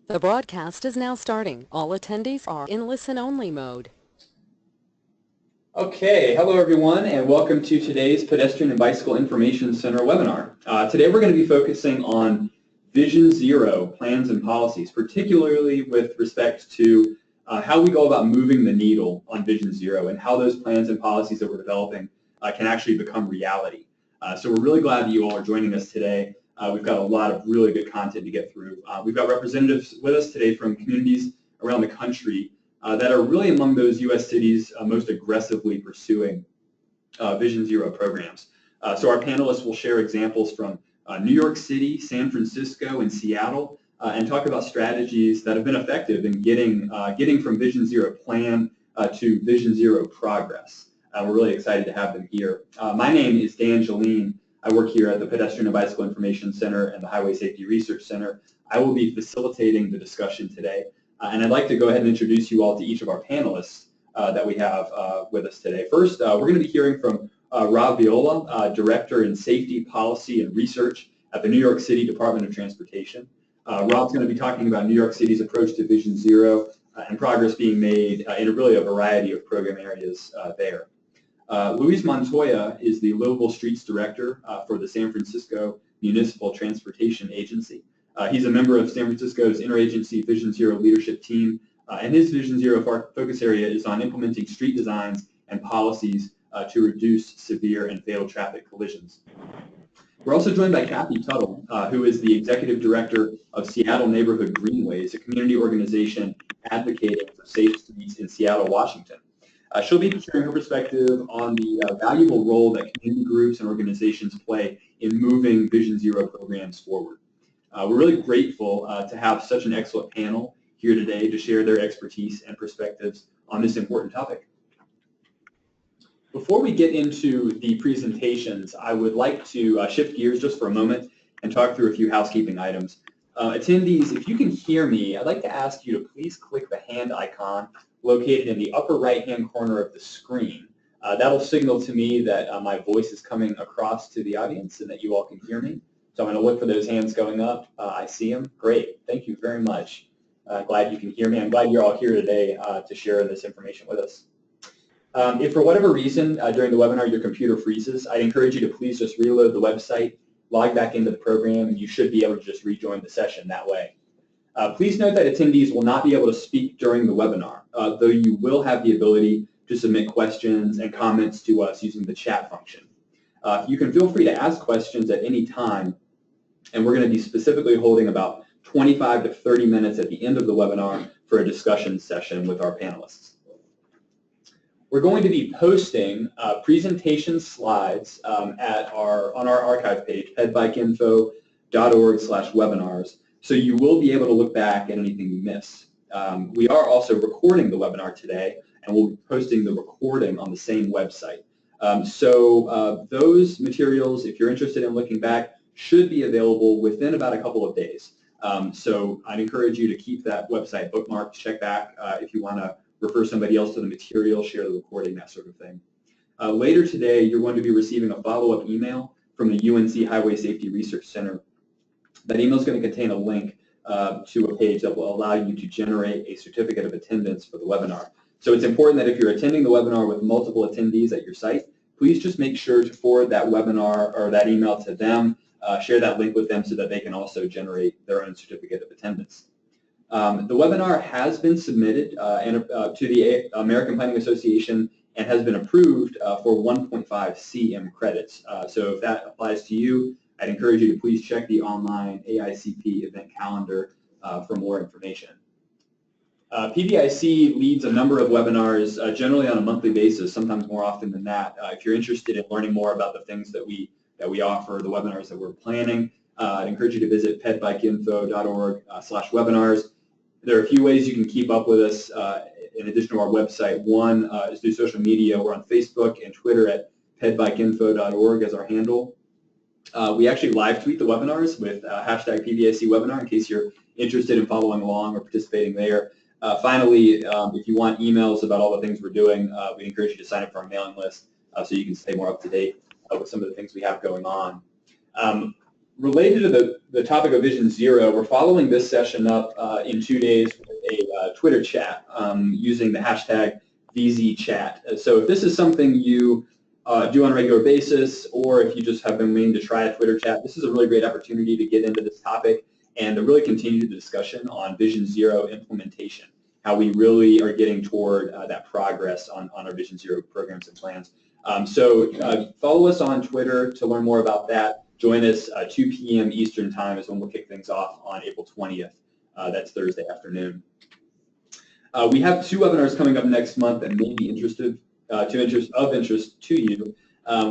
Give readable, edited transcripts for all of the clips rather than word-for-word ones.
The broadcast is now starting. All attendees are in listen-only mode. Okay, hello everyone and welcome to today's Pedestrian and Bicycle Information Center webinar. Today we're going to be focusing on Vision Zero plans and policies, particularly with respect to how we go about moving the needle on Vision Zero and how those plans and policies that we're developing can actually become reality. So we're really glad that you all are joining us today. We've got a lot of really good content to get through. We've got representatives with us today from communities around the country that are really among those U.S. cities most aggressively pursuing Vision Zero programs. So our panelists will share examples from New York City, San Francisco, and Seattle, and talk about strategies that have been effective in getting from Vision Zero plan to Vision Zero progress. We're really excited to have them here. My name is Dan Jeline. I work here at the Pedestrian and Bicycle Information Center and the Highway Safety Research Center. I will be facilitating the discussion today. And I'd like to go ahead and introduce you all to each of our panelists that we have with us today. First, we're going to be hearing from Rob Viola, Director in Safety, Policy, and Research at the New York City Department of Transportation. Rob's going to be talking about New York City's approach to Vision Zero and progress being made in really a variety of program areas there. Luis Montoya is the Livable Streets Director for the San Francisco Municipal Transportation Agency. He's a member of San Francisco's interagency Vision Zero leadership team, and his Vision Zero focus area is on implementing street designs and policies to reduce severe and fatal traffic collisions. We're also joined by Kathy Tuttle, who is the Executive Director of Seattle Neighborhood Greenways, a community organization advocating for safe streets in Seattle, Washington. She'll be sharing her perspective on the valuable role that community groups and organizations play in moving Vision Zero programs forward. We're really grateful to have such an excellent panel here today to share their expertise and perspectives on this important topic. Before we get into the presentations, I would like to shift gears just for a moment and talk through a few housekeeping items. Attendees, if you can hear me, I'd like to ask you to please click the hand icon located in the upper right-hand corner of the screen. That'll signal to me that my voice is coming across to the audience and that you all can hear me. So I'm going to look for those hands going up. I see them. Great. Thank you very much. Glad you can hear me. I'm glad you're all here today to share this information with us. If for whatever reason during the webinar your computer freezes, I'd encourage you to please just reload the website, log back into the program, and you should be able to just rejoin the session that way. Please note that attendees will not be able to speak during the webinar, though you will have the ability to submit questions and comments to us using the chat function. You can feel free to ask questions at any time, and we're going to be specifically holding about 25 to 30 minutes at the end of the webinar for a discussion session with our panelists. We're going to be posting presentation slides on our archive page, pedbikeinfo.org/webinars, so you will be able to look back at anything you miss. We are also recording the webinar today, and we'll be posting the recording on the same website. Those materials, if you're interested in looking back, should be available within about a couple of days. So I'd encourage you to keep that website bookmarked, check back if you want to refer somebody else to the material, share the recording, that sort of thing. Later today, you're going to be receiving a follow-up email from the UNC Highway Safety Research Center. That email is going to contain a link to a page that will allow you to generate a certificate of attendance for the webinar. So it's important that if you're attending the webinar with multiple attendees at your site, please just make sure to forward that webinar or that email to them. Share that link with them so that they can also generate their own certificate of attendance. The webinar has been submitted to the American Planning Association and has been approved for 1.5 CM credits. So if that applies to you, I'd encourage you to please check the online AICP event calendar for more information. PBIC leads a number of webinars, generally on a monthly basis, sometimes more often than that. If you're interested in learning more about the things that we offer, the webinars that we're planning, I'd encourage you to visit pedbikeinfo.org/webinars. There are a few ways you can keep up with us in addition to our website. One is through social media. We're on Facebook and Twitter at pedbikeinfo.org as our handle. We actually live tweet the webinars with hashtag PBIC webinar in case you're interested in following along or participating there. Finally, if you want emails about all the things we're doing, we encourage you to sign up for our mailing list so you can stay more up to date with some of the things we have going on. Related to the topic of Vision Zero, we're following this session up in 2 days with a Twitter chat using the hashtag VZChat. So if this is something you do on a regular basis, or if you just have been meaning to try a Twitter chat, this is a really great opportunity to get into this topic and to really continue the discussion on Vision Zero implementation, how we really are getting toward that progress on our Vision Zero programs and plans. So follow us on Twitter to learn more about that. Join us 2 p.m. Eastern Time is when we'll kick things off on April 20th. That's Thursday afternoon. We have 2 webinars coming up next month that may be of interest to you.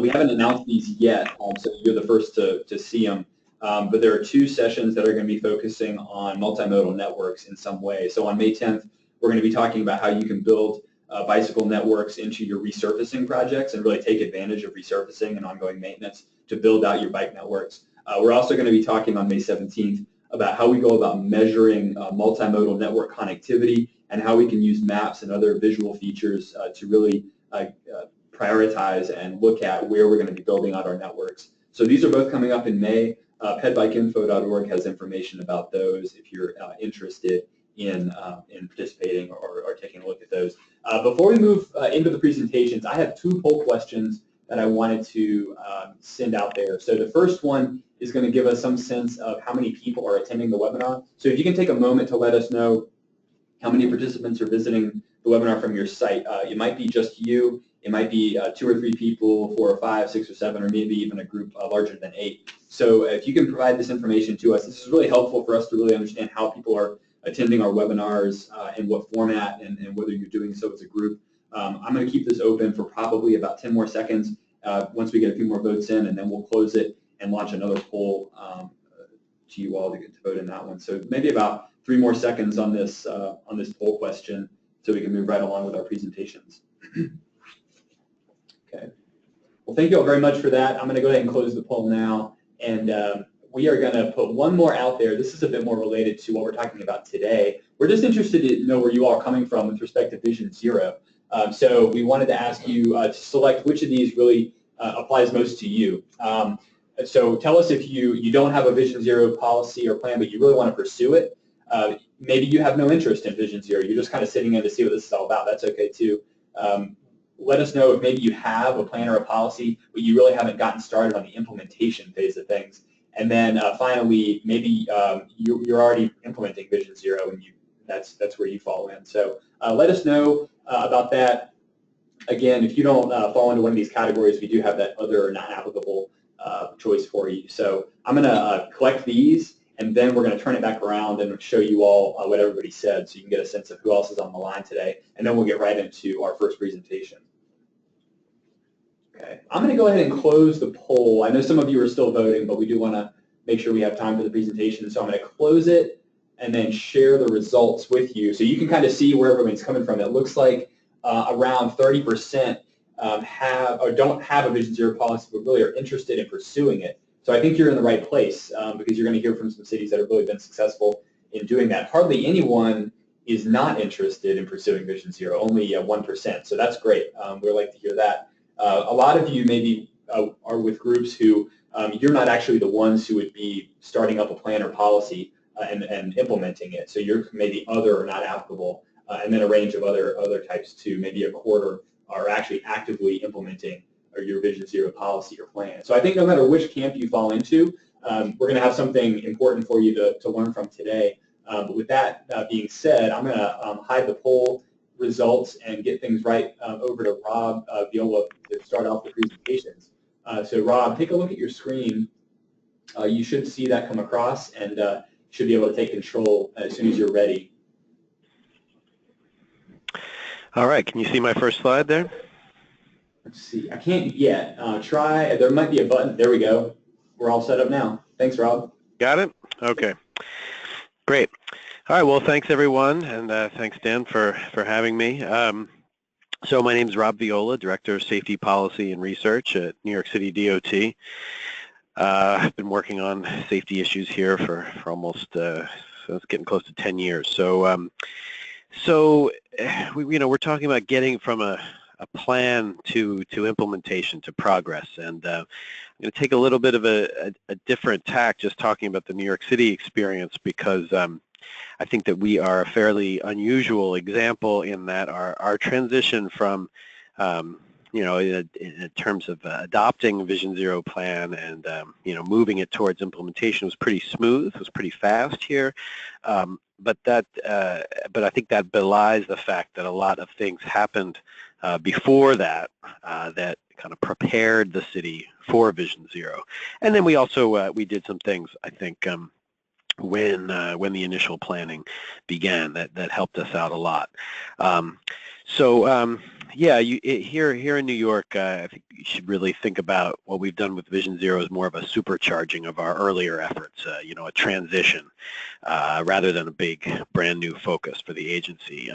We haven't announced these yet, so you're the first to see them. But there are 2 sessions that are going to be focusing on multimodal networks in some way. So on May 10th, we're going to be talking about how you can build bicycle networks into your resurfacing projects and really take advantage of resurfacing and ongoing maintenance to build out your bike networks. We're also going to be talking on May 17th about how we go about measuring multimodal network connectivity and how we can use maps and other visual features to really prioritize and look at where we're going to be building out our networks. So these are both coming up in May. Pedbikeinfo.org has information about those if you're interested in participating or taking a look at those. Before we move into the presentations, I have 2 poll questions that I wanted to send out there. So the first one is going to give us some sense of how many people are attending the webinar. So if you can take a moment to let us know how many participants are visiting the webinar from your site. It might be just you. It might be 2 or 3 people, 4 or 5, 6 or 7, or maybe even a group larger than 8. So if you can provide this information to us, this is really helpful for us to really understand how people are attending our webinars in what format and whether you're doing so as a group. I'm going to keep this open for probably about 10 more seconds once we get a few more votes in, and then we'll close it and launch another poll to you all to get to vote in that one. So maybe about 3 more seconds on this poll question so we can move right along with our presentations. Okay. Well, thank you all very much for that. I'm going to go ahead and close the poll now, and we are going to put one more out there. This is a bit more related to what we're talking about today. We're just interested to know where you all are coming from with respect to Vision Zero. So we wanted to ask you to select which of these really applies most to you. So tell us if you don't have a Vision Zero policy or plan, but you really want to pursue it. Maybe you have no interest in Vision Zero. You're just kind of sitting in to see what this is all about. That's okay too. Let us know if maybe you have a plan or a policy, but you really haven't gotten started on the implementation phase of things. And then finally, maybe you're already implementing Vision Zero, and that's where you fall in. So let us know about that. Again, if you don't fall into one of these categories, we do have that other not applicable choice for you. So I'm going to collect these, and then we're going to turn it back around and show you all what everybody said so you can get a sense of who else is on the line today, and then we'll get right into our first presentation. Okay, I'm going to go ahead and close the poll. I know some of you are still voting, but we do want to make sure we have time for the presentation, so I'm going to close it and then share the results with you so you can kind of see where everyone's coming from. It looks like around 30% have or don't have a Vision Zero policy, but really are interested in pursuing it. So I think you're in the right place because you're going to hear from some cities that have really been successful in doing that. Hardly anyone is not interested in pursuing Vision Zero, only 1%. So that's great. We'd like to hear that. A lot of you maybe are with groups who you're not actually the ones who would be starting up a plan or policy and implementing it. So you're maybe other or not applicable, and then a range of other types too. Maybe a quarter are actually actively implementing your Vision Zero policy or plan. So I think no matter which camp you fall into, we're going to have something important for you to learn from today. But with that being said, I'm going to hide the poll results and get things right over to Rob Viola to start off the presentations. So Rob, take a look at your screen. You should see that come across, and should be able to take control as soon as you're ready. All right, can you see my first slide there? Let's see, I can't yet. Try, there might be a button. There we go. We're all set up now. Thanks, Rob. Got it? Okay, great. All right, well, thanks everyone, and thanks Dan for having me. So my name is Rob Viola, Director of Safety Policy and Research at New York City DOT. I've been working on safety issues here for almost, so it's getting close to 10 years. So, we're talking about getting from a plan to implementation, to progress. And going to take a little bit of a different tack just talking about the New York City experience, because I think that we are a fairly unusual example in that our transition from, in terms of adopting Vision Zero plan and, moving it towards implementation was pretty smooth, was pretty fast here. But I think that belies the fact that a lot of things happened before that that kind of prepared the city for Vision Zero. And then we also we did some things, I think, when the initial planning began that helped us out a lot. Yeah, here in New York, I think you should really think about what we've done with Vision Zero as more of a supercharging of our earlier efforts, a transition rather than a big brand new focus for the agency.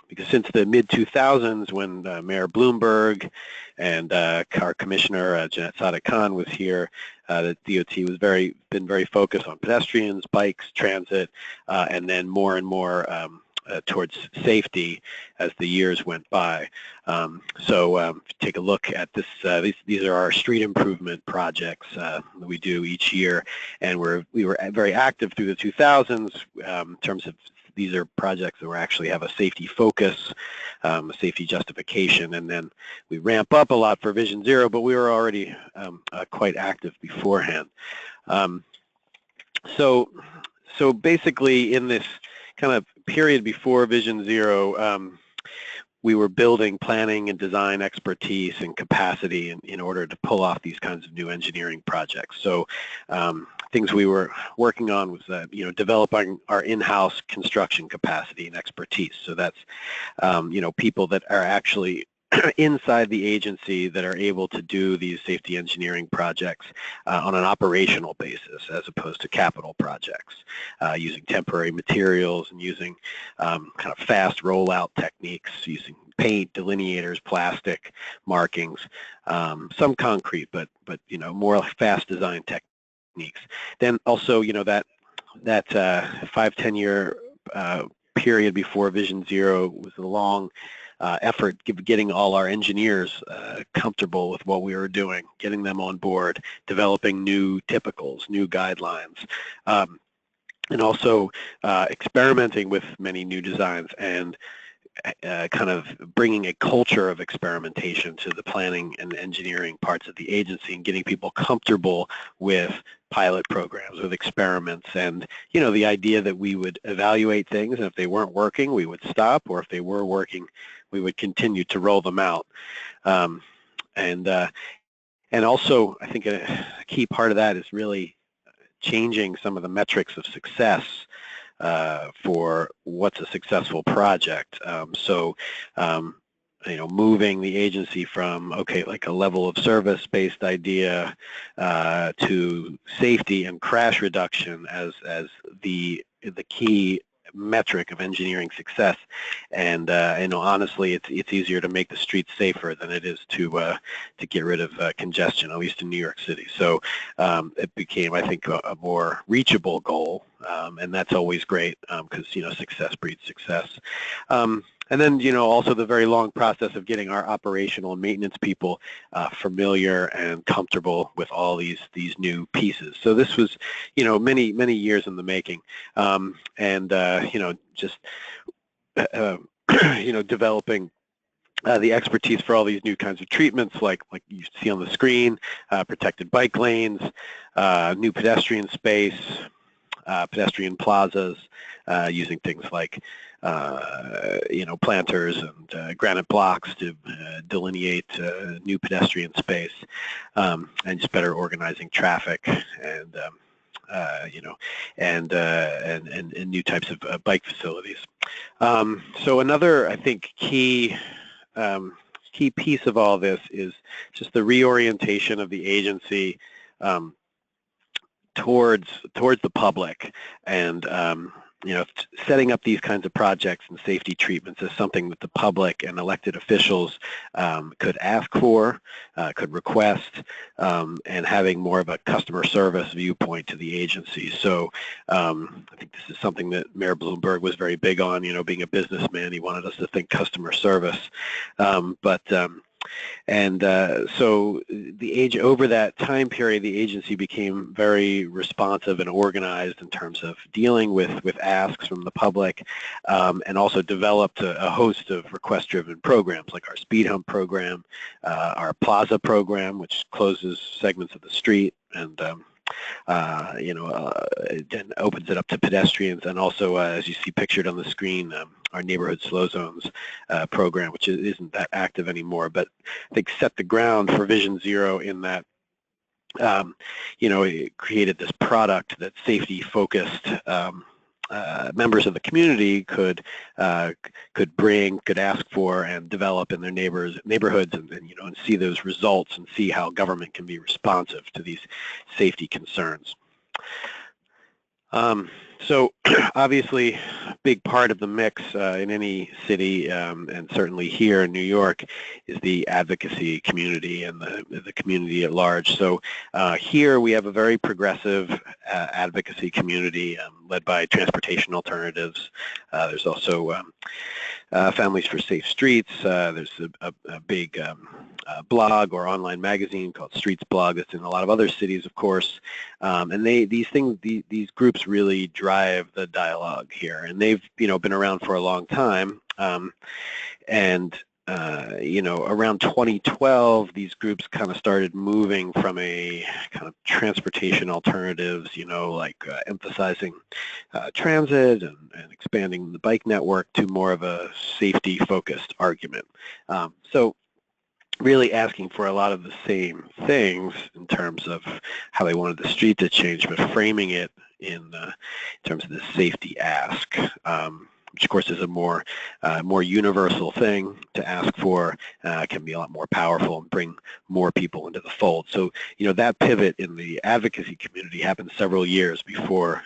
Because since the mid-2000s, when Mayor Bloomberg and our Commissioner Jeanette Sada-Khan was here, the DOT was been very focused on pedestrians, bikes, transit, and then more and more towards safety as the years went by. Take a look at this. These are our street improvement projects that we do each year, and we were very active through the 2000s in terms of these are projects that actually have a safety focus, a safety justification, and then we ramp up a lot for Vision Zero, but we were already quite active beforehand. So basically in this kind of period before Vision Zero, we were building planning and design expertise and capacity in order to pull off these kinds of new engineering projects. So things we were working on was developing our in-house construction capacity and expertise. So that's people that are actually inside the agency that are able to do these safety engineering projects on an operational basis as opposed to capital projects, using temporary materials and using kind of fast rollout techniques, using paint, delineators, plastic markings, some concrete, but more fast design techniques. Then also, that 5-10 year period before Vision Zero was a long effort getting all our engineers comfortable with what we were doing, getting them on board, developing new typicals, new guidelines, and also experimenting with many new designs and kind of bringing a culture of experimentation to the planning and engineering parts of the agency and getting people comfortable with pilot programs, with experiments, and the idea that we would evaluate things, and if they weren't working, we would stop, or if they were working, we would continue to roll them out. And also, I think a key part of that is really changing some of the metrics of success for what's a successful project. Moving the agency from, like a level of service-based idea to safety and crash reduction as the key metric of engineering success. And honestly, it's easier to make the streets safer than it is to get rid of congestion, at least in New York City. So it became, I think, a more reachable goal, and that's always great because success breeds success. And then, also the very long process of getting our operational and maintenance people familiar and comfortable with all these new pieces. So this was, many years in the making, just developing the expertise for all these new kinds of treatments, like you see on the screen, protected bike lanes, new pedestrian space, pedestrian plazas, using things like planters and granite blocks to delineate new pedestrian space, and just better organizing traffic and and new types of bike facilities. So another, I think, key piece of all this is just the reorientation of the agency towards the public, and setting up these kinds of projects and safety treatments is something that the public and elected officials could ask for, could request, and having more of a customer service viewpoint to the agency. So I think this is something that Mayor Bloomberg was very big on. Being a businessman, he wanted us to think customer service, but And so over that time period, the agency became very responsive and organized in terms of dealing with asks from the public, and also developed a host of request-driven programs like our speed hump program, our plaza program, which closes segments of the street and it opens it up to pedestrians, and also, as you see pictured on the screen, our neighborhood slow zones program, which isn't that active anymore, but I think set the ground for Vision Zero in that, it created this product that safety-focused members of the community could ask for and develop in their neighborhoods, and see those results and see how government can be responsive to these safety concerns. So obviously, a big part of the mix in any city, and certainly here in New York, is the advocacy community and the community at large. So here we have a very progressive advocacy community led by transportation alternatives. There's also Families for Safe Streets. There's a big blog or online magazine called Streets Blog that's in a lot of other cities, of course. And these groups really drive the dialogue here, and they've been around for a long time. Around 2012, these groups kind of started moving from a kind of transportation alternatives, emphasizing transit and expanding the bike network, to more of a safety-focused argument. So really asking for a lot of the same things in terms of how they wanted the street to change, but framing it in terms of the safety ask, which of course is a more universal thing to ask for, can be a lot more powerful and bring more people into the fold. So that pivot in the advocacy community happened several years before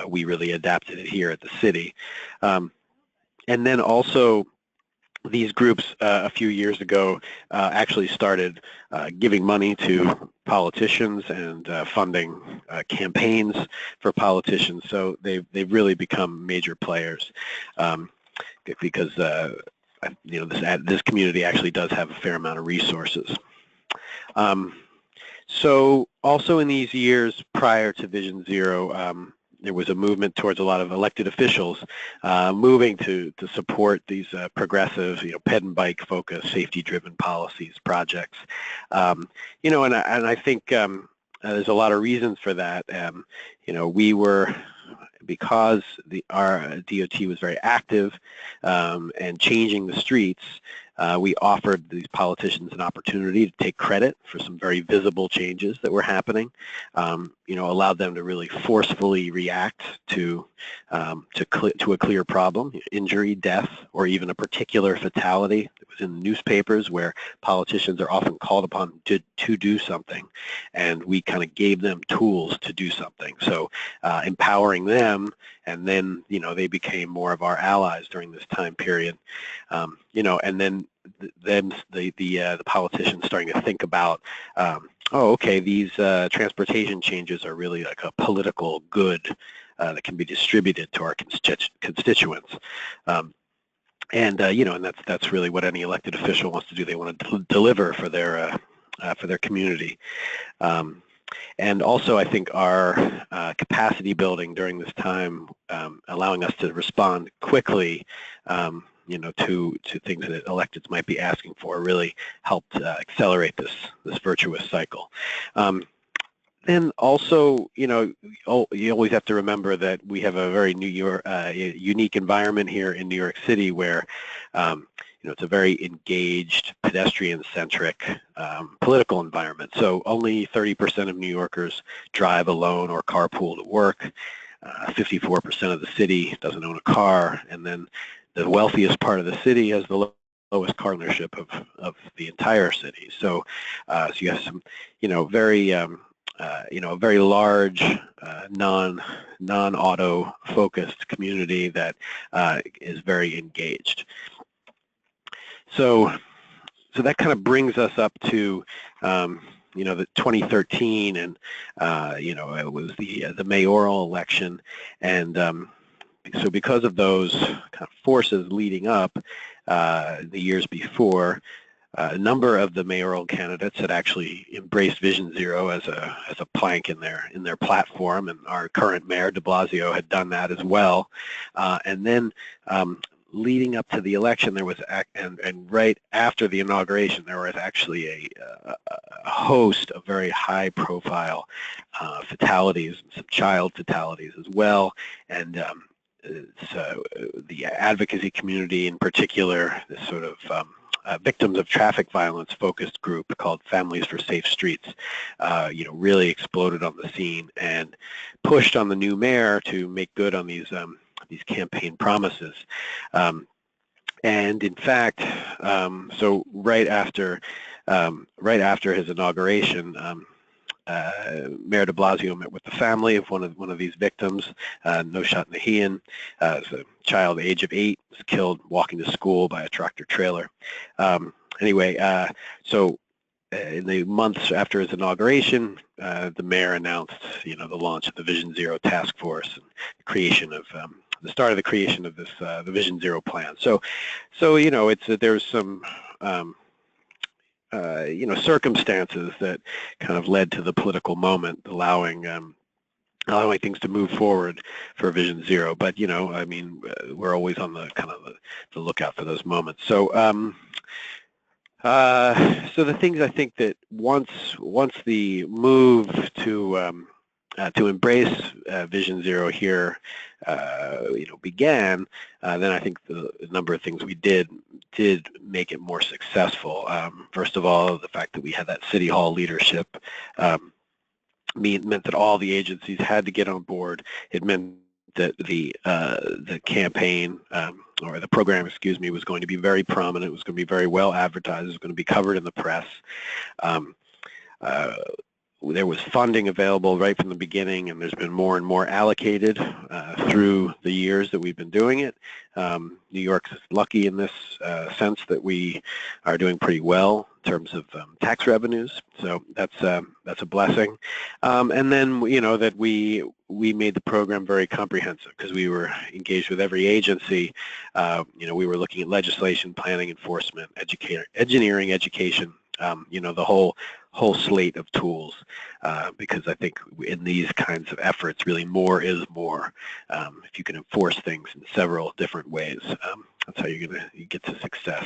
we really adapted it here at the city. And then also, these groups a few years ago actually started giving money to politicians and funding campaigns for politicians. So they've really become major players, because this community actually does have a fair amount of resources. So also in these years prior to Vision Zero, there was a movement towards a lot of elected officials moving to support these progressive, ped and bike focused, safety-driven policies, projects. And I think there's a lot of reasons for that. We were, because our DOT was very active and changing the streets, we offered these politicians an opportunity to take credit for some very visible changes that were happening, allowed them to really forcefully react to a clear problem, injury, death, or even a particular fatality that was in the newspapers, where politicians are often called upon to do something, and we kind of gave them tools to do something. So empowering them, and then they became more of our allies during this time period, and then the politicians starting to think about, these transportation changes are really like a political good that can be distributed to our constituents. And that's really what any elected official wants to do. They want to deliver for their community. And also, I think our capacity building during this time, allowing us to respond quickly, to things that electeds might be asking for, really helped accelerate this virtuous cycle. Then also, you always have to remember that we have a very unique environment here in New York City, where it's a very engaged, pedestrian-centric political environment. So only 30% of New Yorkers drive alone or carpool to work. 54% of the city doesn't own a car, and then the wealthiest part of the city has the lowest car ownership of the entire city. So, so you have some, very a very large, non-auto focused community that is very engaged. So that kind of brings us up to, the 2013, and it was the mayoral election, and so because of those kind of forces leading up the years before, a number of the mayoral candidates had actually embraced Vision Zero as a plank in their platform, and our current mayor, de Blasio, had done that as well. And then leading up to the election, there was, and right after the inauguration, there was actually a host of very high-profile fatalities, some child fatalities as well, and so the advocacy community in particular, this sort of victims of traffic violence focused group called Families for Safe Streets, really exploded on the scene and pushed on the new mayor to make good on these campaign promises. And in fact, so right after his inauguration, Mayor de Blasio met with the family of one of these victims, Noshat Nahian, a child age of 8, was killed walking to school by a tractor trailer. So in the months after his inauguration, the mayor announced, the launch of the Vision Zero task force and the start of the creation of this the Vision Zero plan. So there's some circumstances that kind of led to the political moment, allowing things to move forward for Vision Zero. But we're always on the kind of the lookout for those moments. So so the things I think that once the move to embrace Vision Zero here, began, then I think the number of things we did make it more successful. First of all, the fact that we had that City Hall leadership meant that all the agencies had to get on board. It meant that the campaign, or the program, was going to be very prominent. It was going to be very well advertised. It was going to be covered in the press. There was funding available right from the beginning, and there's been more and more allocated through the years that we've been doing it. New York's lucky in this sense that we are doing pretty well in terms of tax revenues, so that's a blessing. And then that we made the program very comprehensive because we were engaged with every agency. We were looking at legislation, planning, enforcement, engineering, education. The whole slate of tools, because I think in these kinds of efforts, really more is more. If you can enforce things in several different ways, that's how you get to success.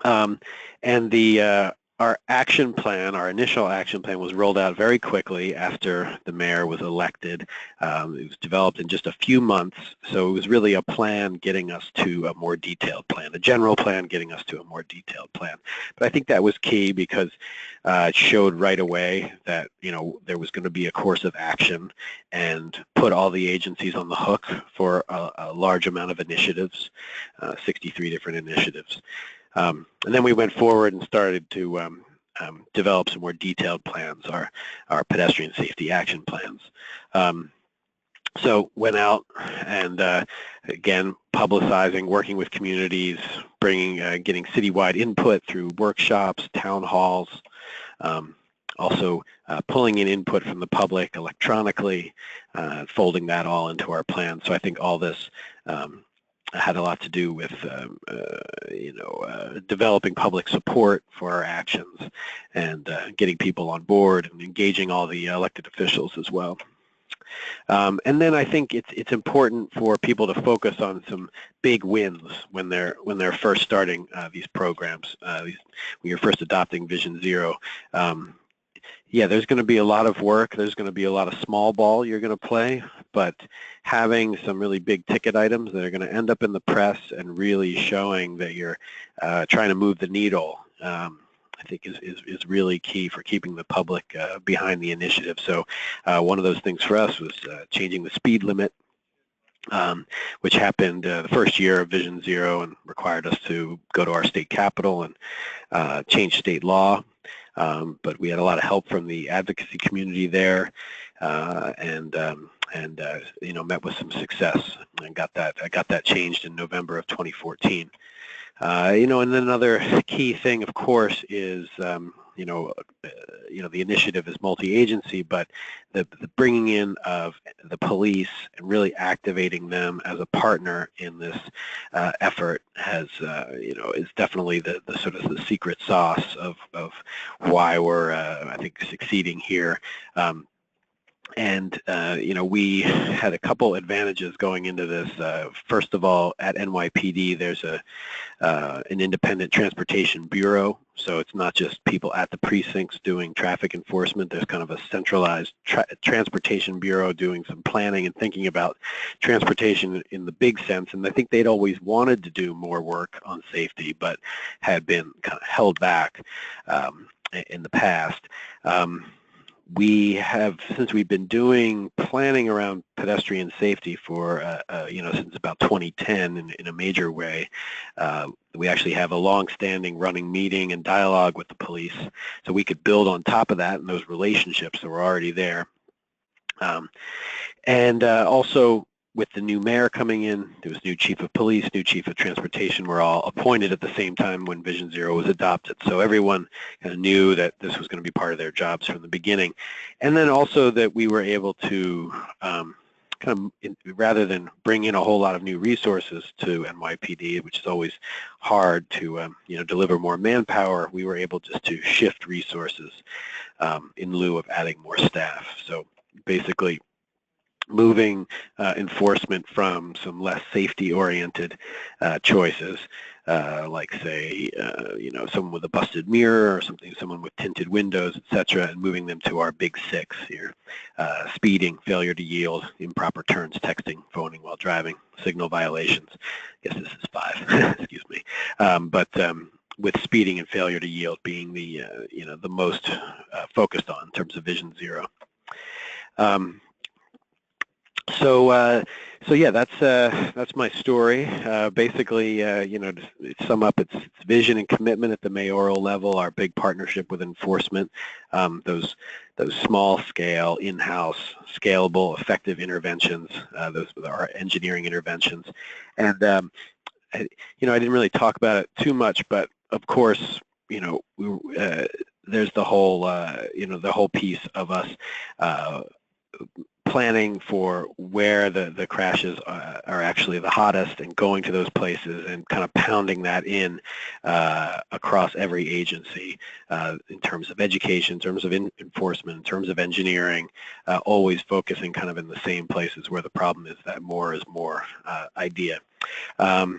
And our action plan, our initial action plan, was rolled out very quickly after the mayor was elected. It was developed in just a few months, so it was really a plan getting us to a more detailed plan, a general plan getting us to a more detailed plan. But I think that was key because it showed right away that there was going to be a course of action and put all the agencies on the hook for a large amount of initiatives, 63 different initiatives. And then we went forward and started to develop some more detailed plans, our pedestrian safety action plans. So went out and, again, publicizing, working with communities, getting citywide input through workshops, town halls, also pulling in input from the public electronically, folding that all into our plan. So I think all this had a lot to do with developing public support for our actions and getting people on board and engaging all the elected officials as well. And then I think it's important for people to focus on some big wins when they're first starting these programs. When you're first adopting Vision Zero, there's going to be a lot of work. There's going to be a lot of small ball you're going to play, but having some really big ticket items that are going to end up in the press and really showing that you're trying to move the needle, I think is really key for keeping the public behind the initiative. So one of those things for us was changing the speed limit, which happened the first year of Vision Zero and required us to go to our state capitol and change state law. But we had a lot of help from the advocacy community there, and met with some success and got that changed in November of 2014. And then another key thing, of course, is the initiative is multi-agency, but the bringing in of the police and really activating them as a partner in this effort has, is definitely the sort of the secret sauce of why we're, I think, succeeding here. We had a couple advantages going into this. First of all, at NYPD, there's an independent transportation bureau, so it's not just people at the precincts doing traffic enforcement. There's kind of a centralized transportation bureau doing some planning and thinking about transportation in the big sense, and I think they'd always wanted to do more work on safety, but had been kind of held back in the past. We have, since we've been doing planning around pedestrian safety for, since about 2010 in a major way, we actually have a long-standing running meeting and dialogue with the police, so we could build on top of that and those relationships that were already there. Also, with the new mayor coming in, there was new chief of police, new chief of transportation, were all appointed at the same time when Vision Zero was adopted. So everyone kind of knew that this was going to be part of their jobs from the beginning. And then also that we were able to, rather than bring in a whole lot of new resources to NYPD, which is always hard to, deliver more manpower, we were able just to shift resources in lieu of adding more staff. So basically, moving enforcement from some less safety-oriented choices, like say, someone with a busted mirror or someone with tinted windows, etc., and moving them to our big six here: speeding, failure to yield, improper turns, texting, phoning while driving, signal violations. I guess this is 5. Excuse me. With speeding and failure to yield being the the most focused on in terms of Vision Zero. So yeah, that's my story. Basically, to sum up, it's vision and commitment at the mayoral level, our big partnership with enforcement, those small-scale, in-house, scalable, effective interventions, those are engineering interventions. And I didn't really talk about it too much, but of course, there's the whole piece of us planning for where the crashes are actually the hottest and going to those places and kind of pounding that in across every agency in terms of education, in terms of enforcement, in terms of engineering, always focusing kind of in the same places where the problem is that more is more idea. Yeah,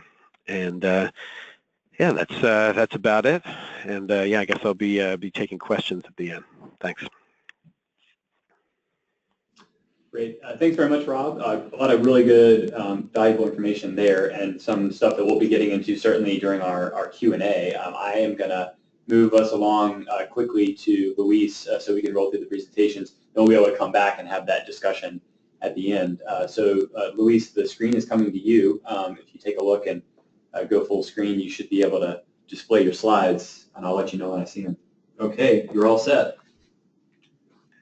that's about it. And yeah, I guess I'll be taking questions at the end. Thanks. Great. Thanks very much, Rob. A lot of really good, valuable information there, and some stuff that we'll be getting into certainly during our Q&A. I am going to move us along quickly to Luis so we can roll through the presentations. Then we'll be able to come back and have that discussion at the end. Luis, the screen is coming to you. If you take a look and go full screen, you should be able to display your slides, and I'll let you know when I see them. Okay, you're all set.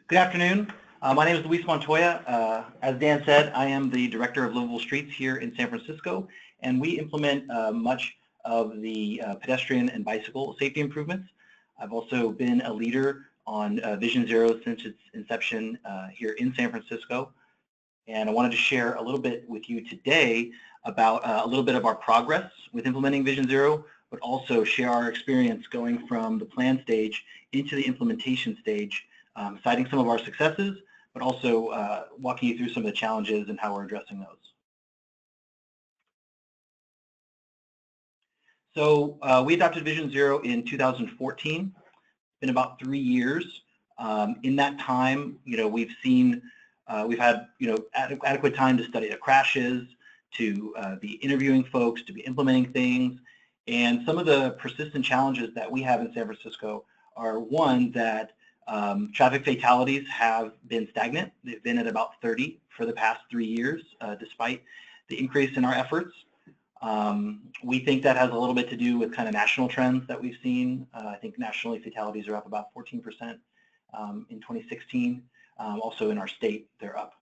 Good afternoon. My name is Luis Montoya. As Dan said, I am the Director of Livable Streets here in San Francisco, and we implement much of the pedestrian and bicycle safety improvements. I've also been a leader on Vision Zero since its inception here in San Francisco, and I wanted to share a little bit with you today about a little bit of our progress with implementing Vision Zero, but also share our experience going from the plan stage into the implementation stage, citing some of our successes, but also walking you through some of the challenges and how we're addressing those. So we adopted Vision Zero in 2014. It's been about 3 years. In that time, we've had adequate time to study the crashes, to be interviewing folks, to be implementing things, and some of the persistent challenges that we have in San Francisco are, one, that traffic fatalities have been stagnant. They've been at about 30 for the past 3 years, despite the increase in our efforts. We think that has a little bit to do with kind of national trends that we've seen. I think nationally fatalities are up about 14% in 2016. Also in our state, they're up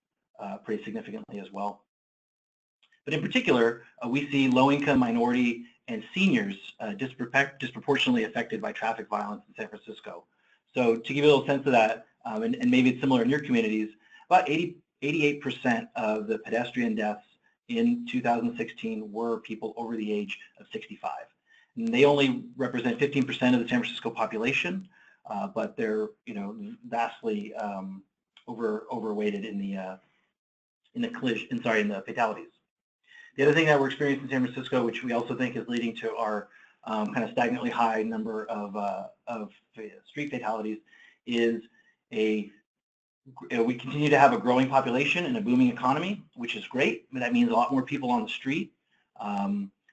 pretty significantly as well. But in particular, we see low-income, minority, and seniors disproportionately affected by traffic violence in San Francisco. So to give you a little sense of that, and maybe it's similar in your communities, about 88% of the pedestrian deaths in 2016 were people over the age of 65. And they only represent 15% of the San Francisco population, but they're vastly overweighted in the fatalities. The other thing that we're experiencing in San Francisco, which we also think is leading to our kind of stagnantly high number of street fatalities, is we continue to have a growing population and a booming economy, which is great. But that means a lot more people on the street,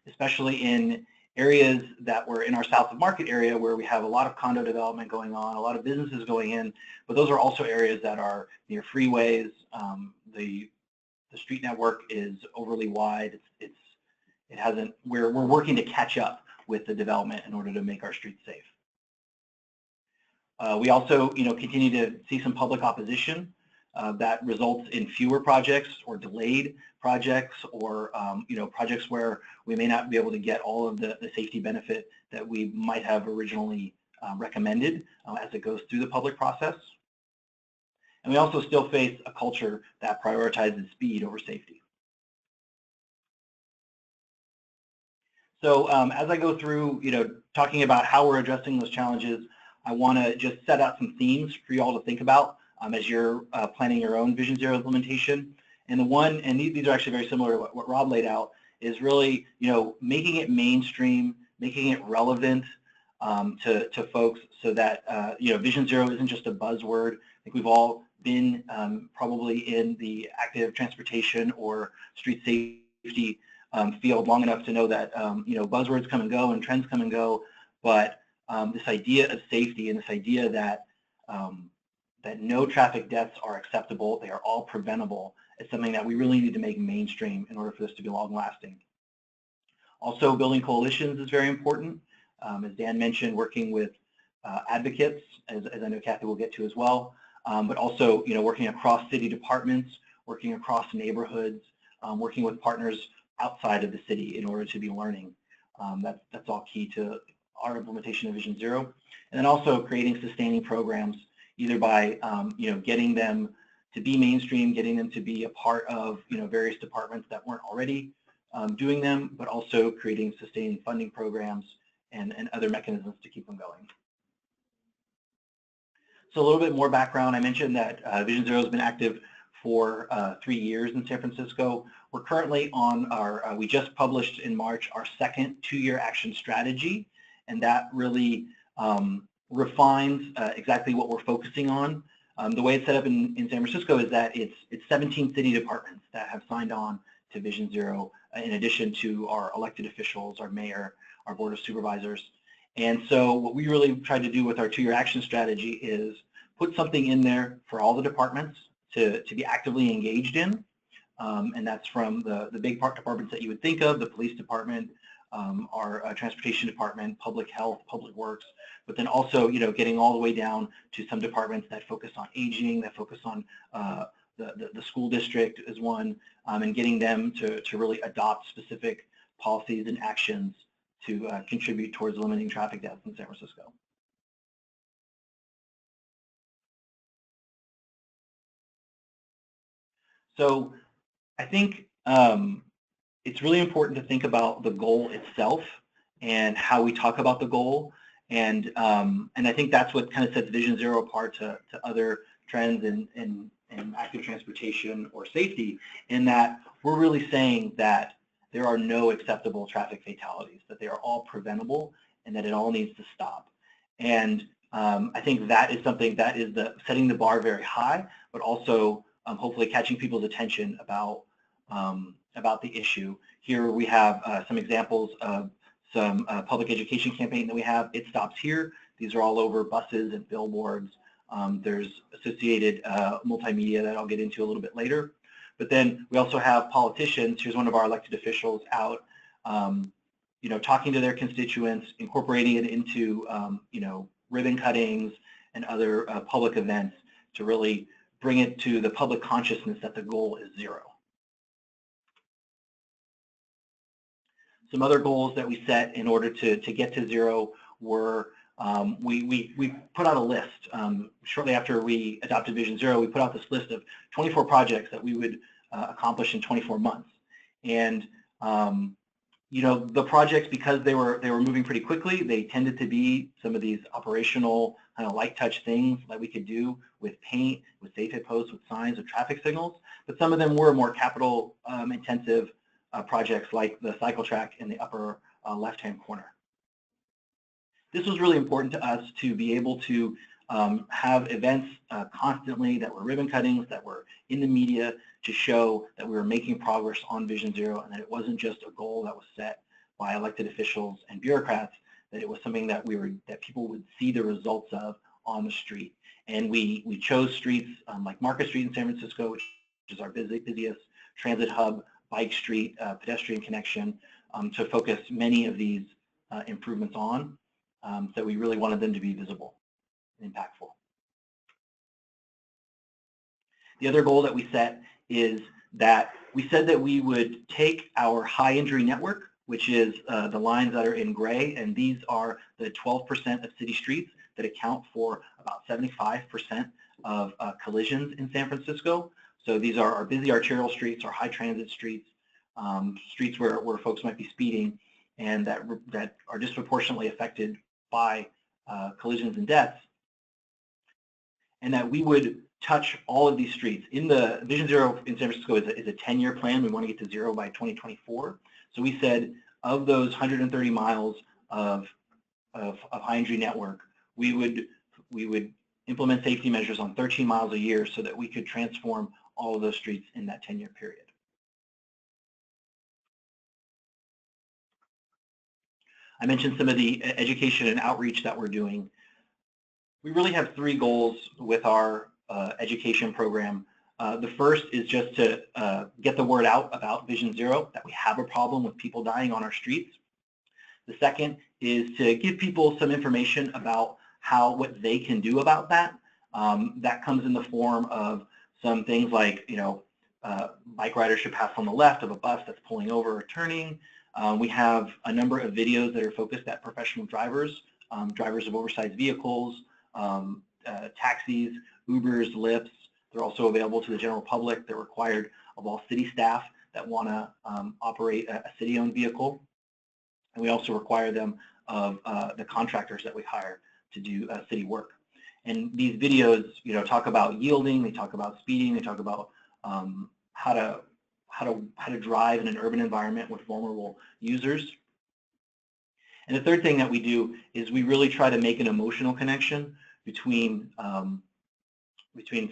especially in areas that were in our South of Market area where we have a lot of condo development going on, a lot of businesses going in, but those are also areas that are near freeways. The street network is overly wide. We're working to catch up with the development in order to make our streets safe. We also, continue to see some public opposition that results in fewer projects or delayed projects, or projects where we may not be able to get all of the safety benefit that we might have originally recommended as it goes through the public process. And we also still face a culture that prioritizes speed over safety. So as I go through, talking about how we're addressing those challenges, I want to just set out some themes for you all to think about as you're planning your own Vision Zero implementation. And these are actually very similar to what Rob laid out, is really, making it mainstream, making it relevant to folks, so that Vision Zero isn't just a buzzword. I think we've all been probably in the active transportation or street safety field long enough to know that buzzwords come and go and trends come and go, but this idea of safety and this idea that that no traffic deaths are acceptable, they are all preventable, is something that we really need to make mainstream in order for this to be long-lasting. Also, building coalitions is very important. As Dan mentioned, working with advocates, as I know Kathy will get to as well, but also working across city departments, working across neighborhoods, working with partners outside of the city in order to be learning. That's all key to our implementation of Vision Zero. And then also creating sustaining programs, either by getting them to be mainstream, getting them to be a part of various departments that weren't already doing them, but also creating sustaining funding programs and other mechanisms to keep them going. So a little bit more background. I mentioned that Vision Zero has been active for 3 years in San Francisco. We're currently on we just published in March our second 2-year action strategy, and that really refines exactly what we're focusing on. The way it's set up in San Francisco is that it's 17 city departments that have signed on to Vision Zero, in addition to our elected officials, our mayor, our board of supervisors. And so what we really tried to do with our 2-year action strategy is put something in there for all the departments to be actively engaged in. And that's from the big departments that you would think of, the police department, our transportation department, public health, public works, but then also, getting all the way down to some departments that focus on aging, that focus on the school district is one, and getting them to really adopt specific policies and actions to contribute towards limiting traffic deaths in San Francisco. So I think it's really important to think about the goal itself and how we talk about the goal. And I think that's what kind of sets Vision Zero apart to other trends in active transportation or safety, in that we're really saying that there are no acceptable traffic fatalities, that they are all preventable, and that it all needs to stop. And I think that is something that is setting the bar very high, but also hopefully catching people's attention about the issue. Here we have some examples of some public education campaign that we have. It Stops Here. These are all over buses and billboards. There's associated multimedia that I'll get into a little bit later. But then we also have politicians. Here's one of our elected officials out, talking to their constituents, incorporating it into, ribbon cuttings and other public events to really bring it to the public consciousness that the goal is zero. Some other goals that we set in order to get to zero were we put out a list. Shortly after we adopted Vision Zero, we put out this list of 24 projects that we would accomplish in 24 months. And you know, the projects, because they were moving pretty quickly, they tended to be some of these operational kind of light touch things that we could do with paint, with safe hit posts, with signs, with traffic signals. But some of them were more capital intensive projects, like the cycle track in the upper left-hand corner. This was really important to us to be able to have events constantly that were ribbon cuttings, that were in the media, to show that we were making progress on Vision Zero, and that it wasn't just a goal that was set by elected officials and bureaucrats, that it was something that people would see the results of on the street. And we chose streets like Market Street in San Francisco, which is our busiest transit hub, bike street, pedestrian connection, to focus many of these improvements on. So we really wanted them to be visible and impactful. The other goal that we set is that we said that we would take our high injury network, which is the lines that are in gray, and these are the 12% of city streets that account for about 75% of collisions in San Francisco. So these are our busy arterial streets, our high transit streets, streets where folks might be speeding, and that are disproportionately affected by collisions and deaths, and that we would touch all of these streets. In the Vision Zero in San Francisco is a 10-year plan. We want to get to zero by 2024. So we said of those 130 miles of high injury network, we would implement safety measures on 13 miles a year so that we could transform all of those streets in that 10-year period. I mentioned some of the education and outreach that we're doing. We really have three goals with our education program. The first is just to get the word out about Vision Zero, that we have a problem with people dying on our streets. The second is to give people some information about what they can do about that. That comes in the form of some things like, you know, bike riders should pass on the left of a bus that's pulling over or turning. We have a number of videos that are focused at professional drivers, drivers of oversized vehicles, taxis, Ubers, Lyfts. They're also available to the general public. They're required of all city staff that want to operate a city-owned vehicle. And we also require them of the contractors that we hire to do city work. And these videos, you know, talk about yielding, they talk about speeding, they talk about how to drive in an urban environment with vulnerable users. And the third thing that we do is we really try to make an emotional connection between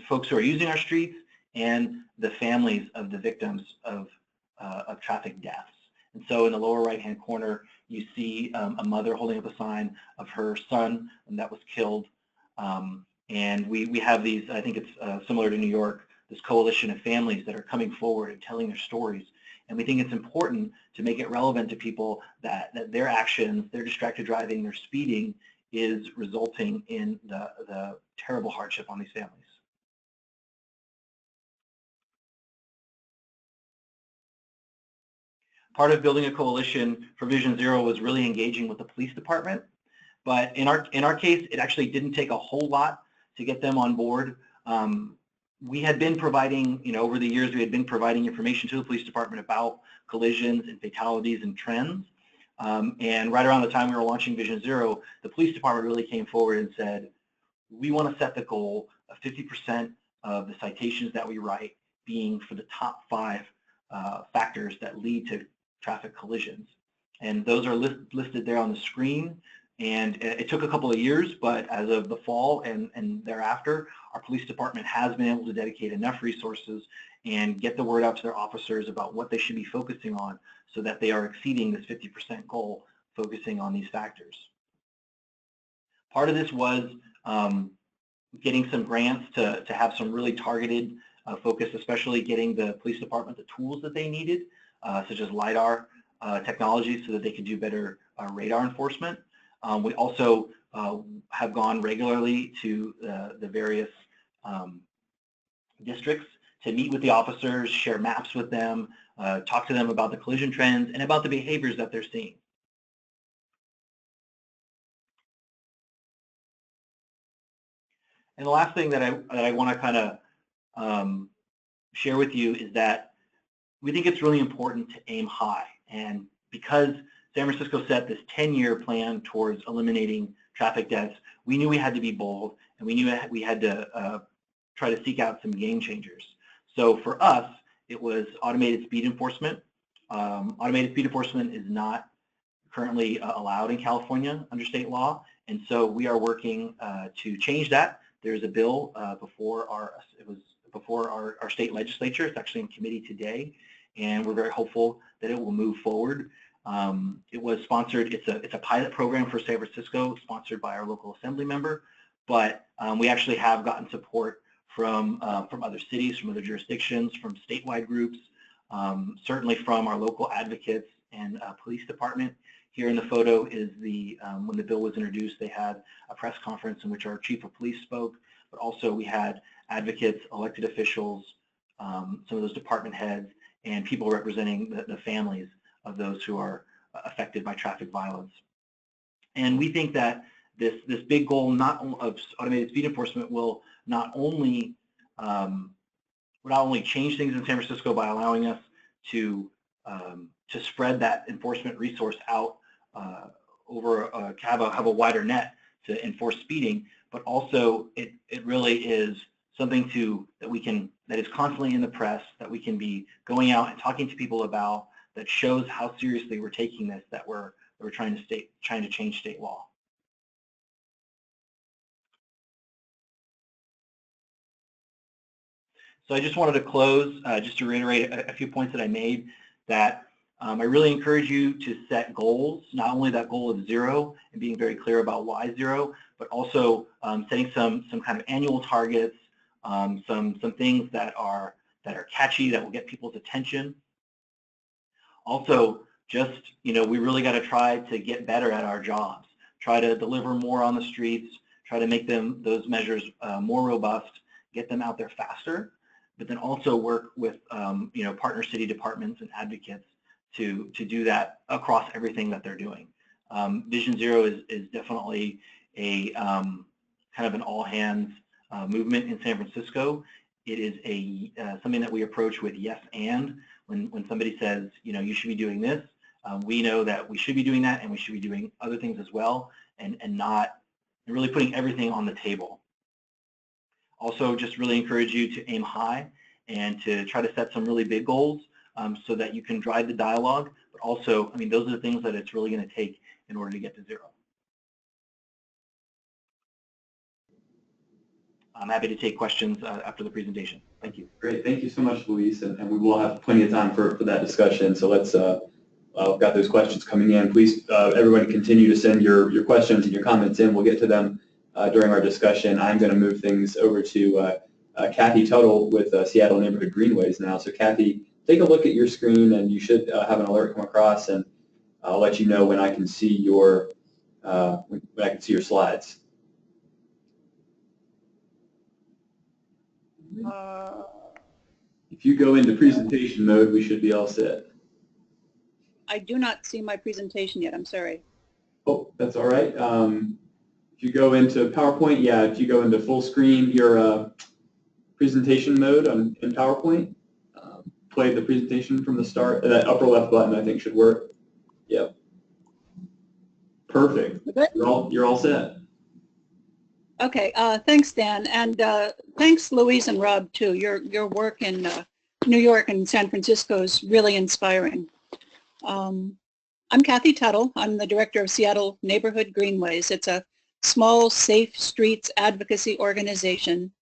folks who are using our streets and the families of the victims of traffic deaths. And so in the lower right-hand corner, you see a mother holding up a sign of her son that was killed. And we have these, I think it's similar to New York, this coalition of families that are coming forward and telling their stories. And we think it's important to make it relevant to people that their actions, their distracted driving, their speeding is resulting in the terrible hardship on these families. Part of building a coalition for Vision Zero was really engaging with the police department. But in our case, it actually didn't take a whole lot to get them on board. We had been providing, you know, over the years, we had been providing information to the police department about collisions and fatalities and trends. And right around the time we were launching Vision Zero, the police department really came forward and said, we want to set the goal of 50% of the citations that we write being for the top 5 factors that lead to traffic collisions. And those are listed there on the screen. And it took a couple of years, but as of the fall and thereafter, our police department has been able to dedicate enough resources and get the word out to their officers about what they should be focusing on so that they are exceeding this 50% goal, focusing on these factors. Part of this was getting some grants to have some really targeted focus, especially getting the police department the tools that they needed, such as LiDAR technology, so that they could do better radar enforcement. We also have gone regularly to the various districts to meet with the officers, share maps with them, talk to them about the collision trends and about the behaviors that they're seeing. And the last thing that I want to kind of share with you is that we think it's really important to aim high. And because San Francisco set this 10-year plan towards eliminating traffic deaths, we knew we had to be bold, and we knew we had to try to seek out some game changers. So for us, it was automated speed enforcement. Automated speed enforcement is not currently allowed in California under state law, and so we are working to change that. There's a bill before our state legislature. It's actually in committee today, and we're very hopeful that it will move forward. It was sponsored. It's a pilot program for San Francisco, sponsored by our local assembly member, but we actually have gotten support from other cities, from other jurisdictions, from statewide groups, certainly from our local advocates and police department. Here in the photo is when the bill was introduced, they had a press conference in which our chief of police spoke, but also we had advocates, elected officials, some of those department heads, and people representing the families of those who are affected by traffic violence. And we think that this big goal of automated speed enforcement will not only change things in San Francisco by allowing us to spread that enforcement resource out have a wider net to enforce speeding, but also it really is something that is constantly in the press, that we can be going out and talking to people about, that shows how seriously we're taking this, that we're trying to change state law. So I just wanted to close, just to reiterate a few points that I made, that I really encourage you to set goals, not only that goal of 0 and being very clear about why 0, but also setting some kind of annual targets, some things that are catchy, that will get people's attention. Also, just, we really got to try to get better at our jobs, try to deliver more on the streets, try to make those measures more robust, get them out there faster, but then also work with partner city departments and advocates to do that across everything that they're doing. Vision Zero is definitely a kind of an all hands movement in San Francisco. It is something that we approach with yes and. When somebody says, you should be doing this, we know that we should be doing that, and we should be doing other things as well, and really putting everything on the table. Also, just really encourage you to aim high and to try to set some really big goals so that you can drive the dialogue, but also, those are the things that it's really going to take in order to get to 0. I'm happy to take questions after the presentation. Thank you. Great. Thank you so much, Luis. And we will have plenty of time for that discussion. So let's, we've got those questions coming in. Please, everybody, continue to send your questions and your comments in. We'll get to them during our discussion. I'm going to move things over to Kathy Tuttle with Seattle Neighborhood Greenways now. So Kathy, take a look at your screen, and you should have an alert come across, and I'll let you know when I can see your slides. If you go into presentation mode, we should be all set. I do not see my presentation yet. I'm sorry. Oh, that's all right. If you go into PowerPoint, if you go into full screen, your presentation mode in PowerPoint, play the presentation from the start. That upper left button, I think, should work. Yep. Perfect. You're all set. Okay. Thanks, Dan, and thanks, Louise and Rob too. Your work in New York and San Francisco is really inspiring. I'm Kathy Tuttle. I'm the director of Seattle Neighborhood Greenways. It's a small, safe streets advocacy organization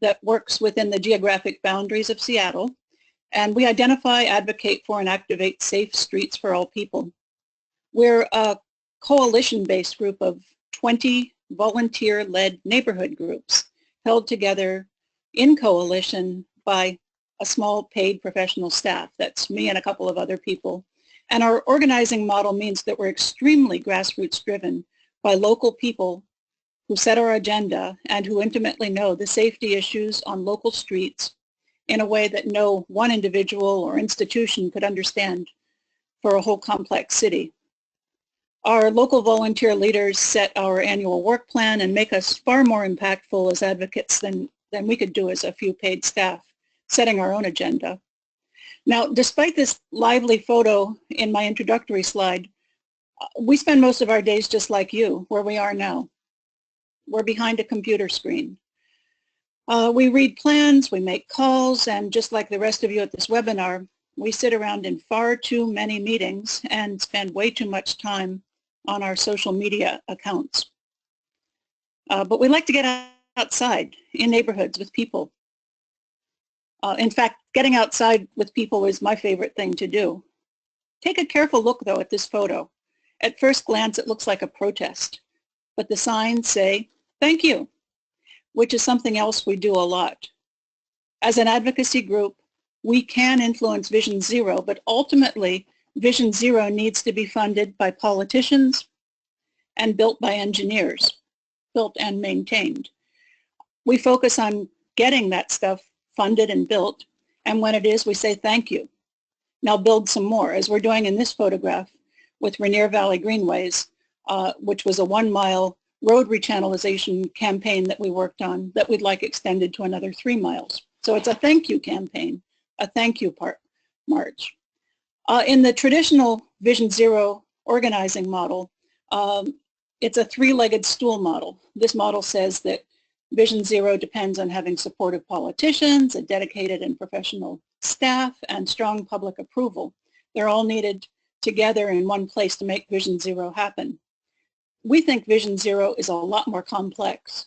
that works within the geographic boundaries of Seattle. And we identify, advocate for, and activate safe streets for all people. We're a coalition-based group of 20 volunteer-led neighborhood groups held together in coalition by a small paid professional staff. That's me and a couple of other people. And our organizing model means that we're extremely grassroots driven by local people who set our agenda and who intimately know the safety issues on local streets in a way that no one individual or institution could understand for a whole complex city. Our local volunteer leaders set our annual work plan and make us far more impactful as advocates than we could do as a few paid staff, setting our own agenda. Now, despite this lively photo in my introductory slide, we spend most of our days just like you, where we are now. We're behind a computer screen. We read plans, we make calls, and just like the rest of you at this webinar, we sit around in far too many meetings and spend way too much time on our social media accounts. But we like to get outside in neighborhoods with people. In fact, getting outside with people is my favorite thing to do. Take a careful look, though, at this photo. At first glance, it looks like a protest, but the signs say, "Thank you," which is something else we do a lot. As an advocacy group, we can influence Vision Zero, but ultimately, Vision Zero needs to be funded by politicians and built by engineers, built and maintained. We focus on getting that stuff funded and built, and when it is, we say thank you. Now build some more, as we're doing in this photograph with Rainier Valley Greenways, which was a 1-mile road rechannelization campaign that we worked on that we'd like extended to another 3 miles. So it's a thank you campaign, a thank you march. In the traditional Vision Zero organizing model, it's a 3-legged stool model. This model says that Vision Zero depends on having supportive politicians, a dedicated and professional staff, and strong public approval. They're all needed together in one place to make Vision Zero happen. We think Vision Zero is a lot more complex.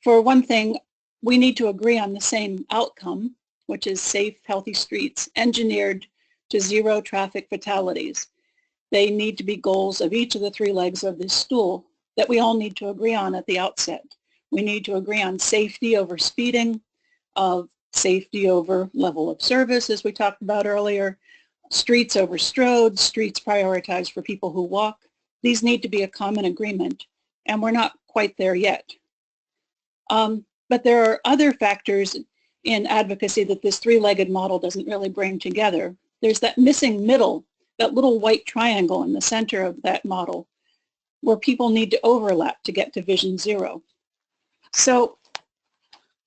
For one thing, we need to agree on the same outcome, which is safe, healthy streets, engineered to 0 traffic fatalities. They need to be goals of each of the 3 legs of this stool that we all need to agree on at the outset. We need to agree on safety over speeding, safety over level of service, as we talked about earlier, streets over stroads, streets prioritized for people who walk. These need to be a common agreement, and we're not quite there yet. But there are other factors in advocacy that this 3-legged model doesn't really bring together. There's that missing middle, that little white triangle in the center of that model, where people need to overlap to get to Vision Zero. So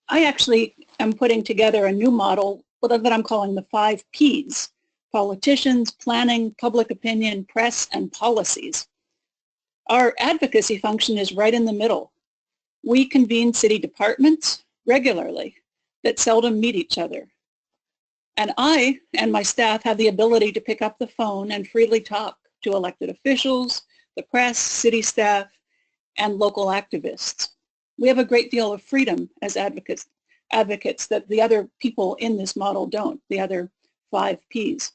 I actually am putting together a new model that I'm calling the 5 Ps: politicians, planning, public opinion, press, and policies. Our advocacy function is right in the middle. We convene city departments regularly that seldom meet each other. And I and my staff have the ability to pick up the phone and freely talk to elected officials, the press, city staff, and local activists. We have a great deal of freedom as advocates that the other people in this model don't, the other 5 Ps.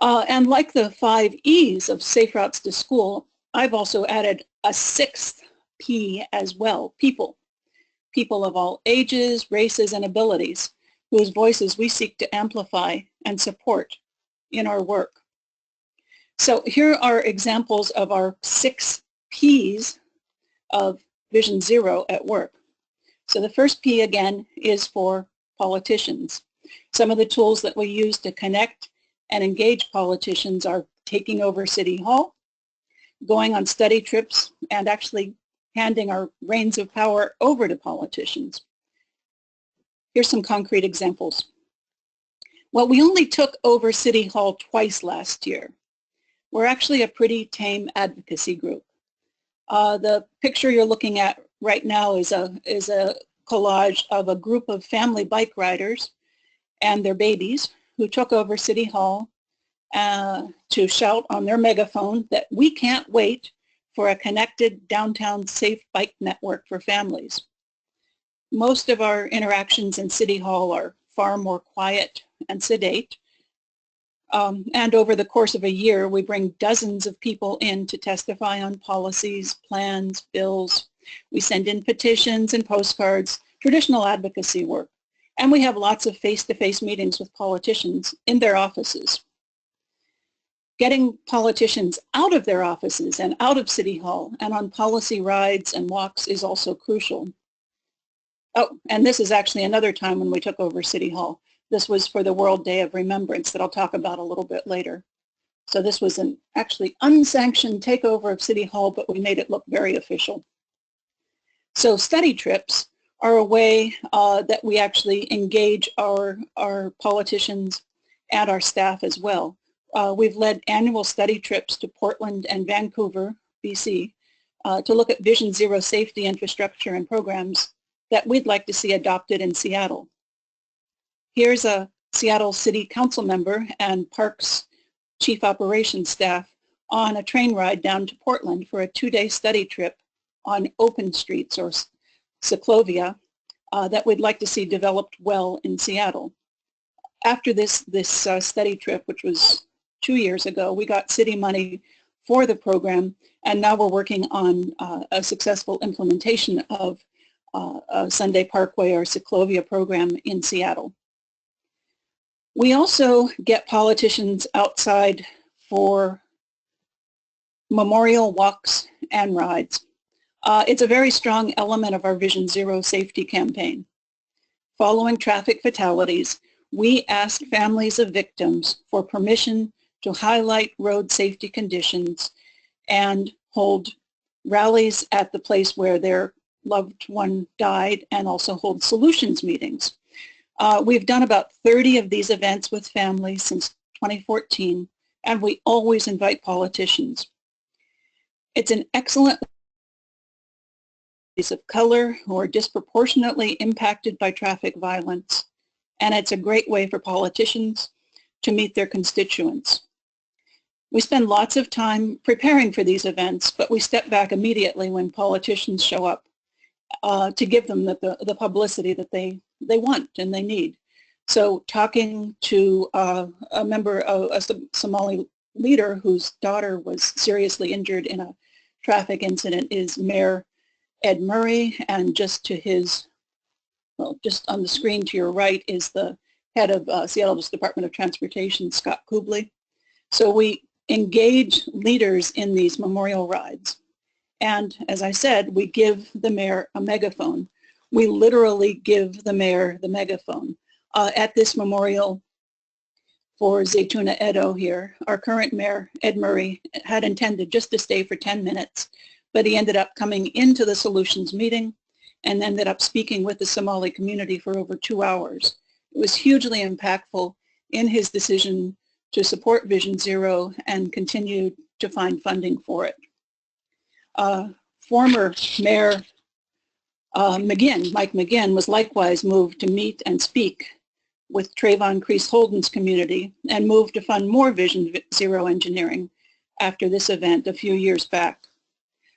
And like the 5 Es of Safe Routes to School, I've also added a 6th P as well, people. People of all ages, races, and abilities, whose voices we seek to amplify and support in our work. So here are examples of our 6 Ps of Vision Zero at work. So the first P, again, is for politicians. Some of the tools that we use to connect and engage politicians are taking over City Hall, going on study trips, and actually handing our reins of power over to politicians. Here's some concrete examples. Well, we only took over City Hall twice last year. We're actually a pretty tame advocacy group. The picture you're looking at right now is a collage of a group of family bike riders and their babies who took over City Hall to shout on their megaphone that we can't wait for a connected downtown safe bike network for families. Most of our interactions in City Hall are far more quiet and sedate. And over the course of a year, we bring dozens of people in to testify on policies, plans, bills. We send in petitions and postcards, traditional advocacy work. And we have lots of face-to-face meetings with politicians in their offices. Getting politicians out of their offices and out of City Hall and on policy rides and walks is also crucial. Oh, and this is actually another time when we took over City Hall. This was for the World Day of Remembrance that I'll talk about a little bit later. So this was an actually unsanctioned takeover of City Hall, but we made it look very official. So study trips are a way that we actually engage our politicians and our staff as well. We've led annual study trips to Portland and Vancouver, BC, to look at Vision Zero safety infrastructure and programs that we'd like to see adopted in Seattle. Here's a Seattle City Council member and Parks Chief Operations staff on a train ride down to Portland for a 2-day study trip on open streets or cyclovia that we'd like to see developed well in Seattle. After this study trip, which was 2 years ago, we got city money for the program, and now we're working on a successful implementation of a Sunday Parkway or cyclovia program in Seattle. We also get politicians outside for memorial walks and rides. It's a very strong element of our Vision Zero safety campaign. Following traffic fatalities, we ask families of victims for permission to highlight road safety conditions and hold rallies at the place where their loved one died, and also hold solutions meetings. We've done about 30 of these events with families since 2014, and we always invite politicians. It's an excellent of color who are disproportionately impacted by traffic violence, and it's a great way for politicians to meet their constituents. We spend lots of time preparing for these events, but we step back immediately when politicians show up to give them the publicity that they want and they need. So talking to a member of a Somali leader whose daughter was seriously injured in a traffic incident is Mayor Ed Murray, and just to his, well, just on the screen to your right is the head of Seattle's Department of Transportation, Scott Kubley. So we engage leaders in these memorial rides. And as I said, we give the mayor a megaphone. We literally give the mayor the megaphone. At this memorial for Zaytuna Edo here, our current mayor, Ed Murray, had intended just to stay for 10 minutes, but he ended up coming into the solutions meeting and ended up speaking with the Somali community for over 2 hours. It was hugely impactful in his decision to support Vision Zero and continue to find funding for it. Former Mayor Mike McGinn, was likewise moved to meet and speak with Trayvon Crease Holden's community and moved to fund more Vision Zero engineering after this event a few years back.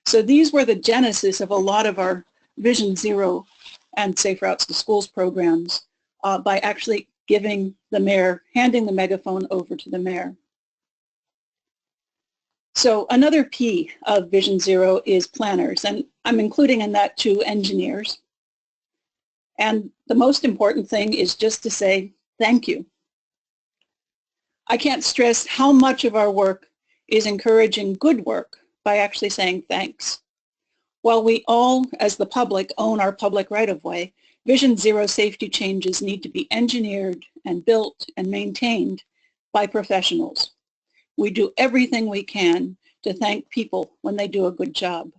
So these were the genesis of a lot of our Vision Zero and Safe Routes to Schools programs by actually giving the mayor, handing the megaphone over to the mayor. So another P of Vision Zero is planners, and I'm including in that 2 engineers. And the most important thing is just to say thank you. I can't stress how much of our work is encouraging good work by actually saying thanks. While we all, as the public, own our public right-of-way, Vision Zero safety changes need to be engineered and built and maintained by professionals. We do everything we can to thank people when they do a good job.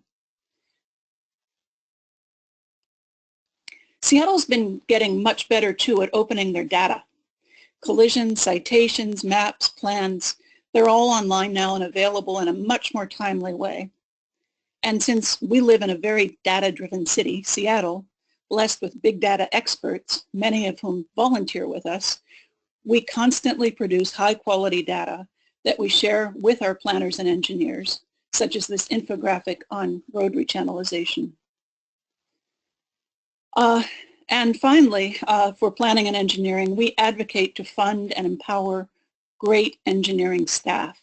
Seattle's been getting much better too at opening their data. Collisions, citations, maps, plans, they're all online now and available in a much more timely way. And since we live in a very data-driven city, Seattle, blessed with big data experts, many of whom volunteer with us, we constantly produce high-quality data that we share with our planners and engineers, such as this infographic on road rechannelization. And finally, for planning and engineering, we advocate to fund and empower great engineering staff.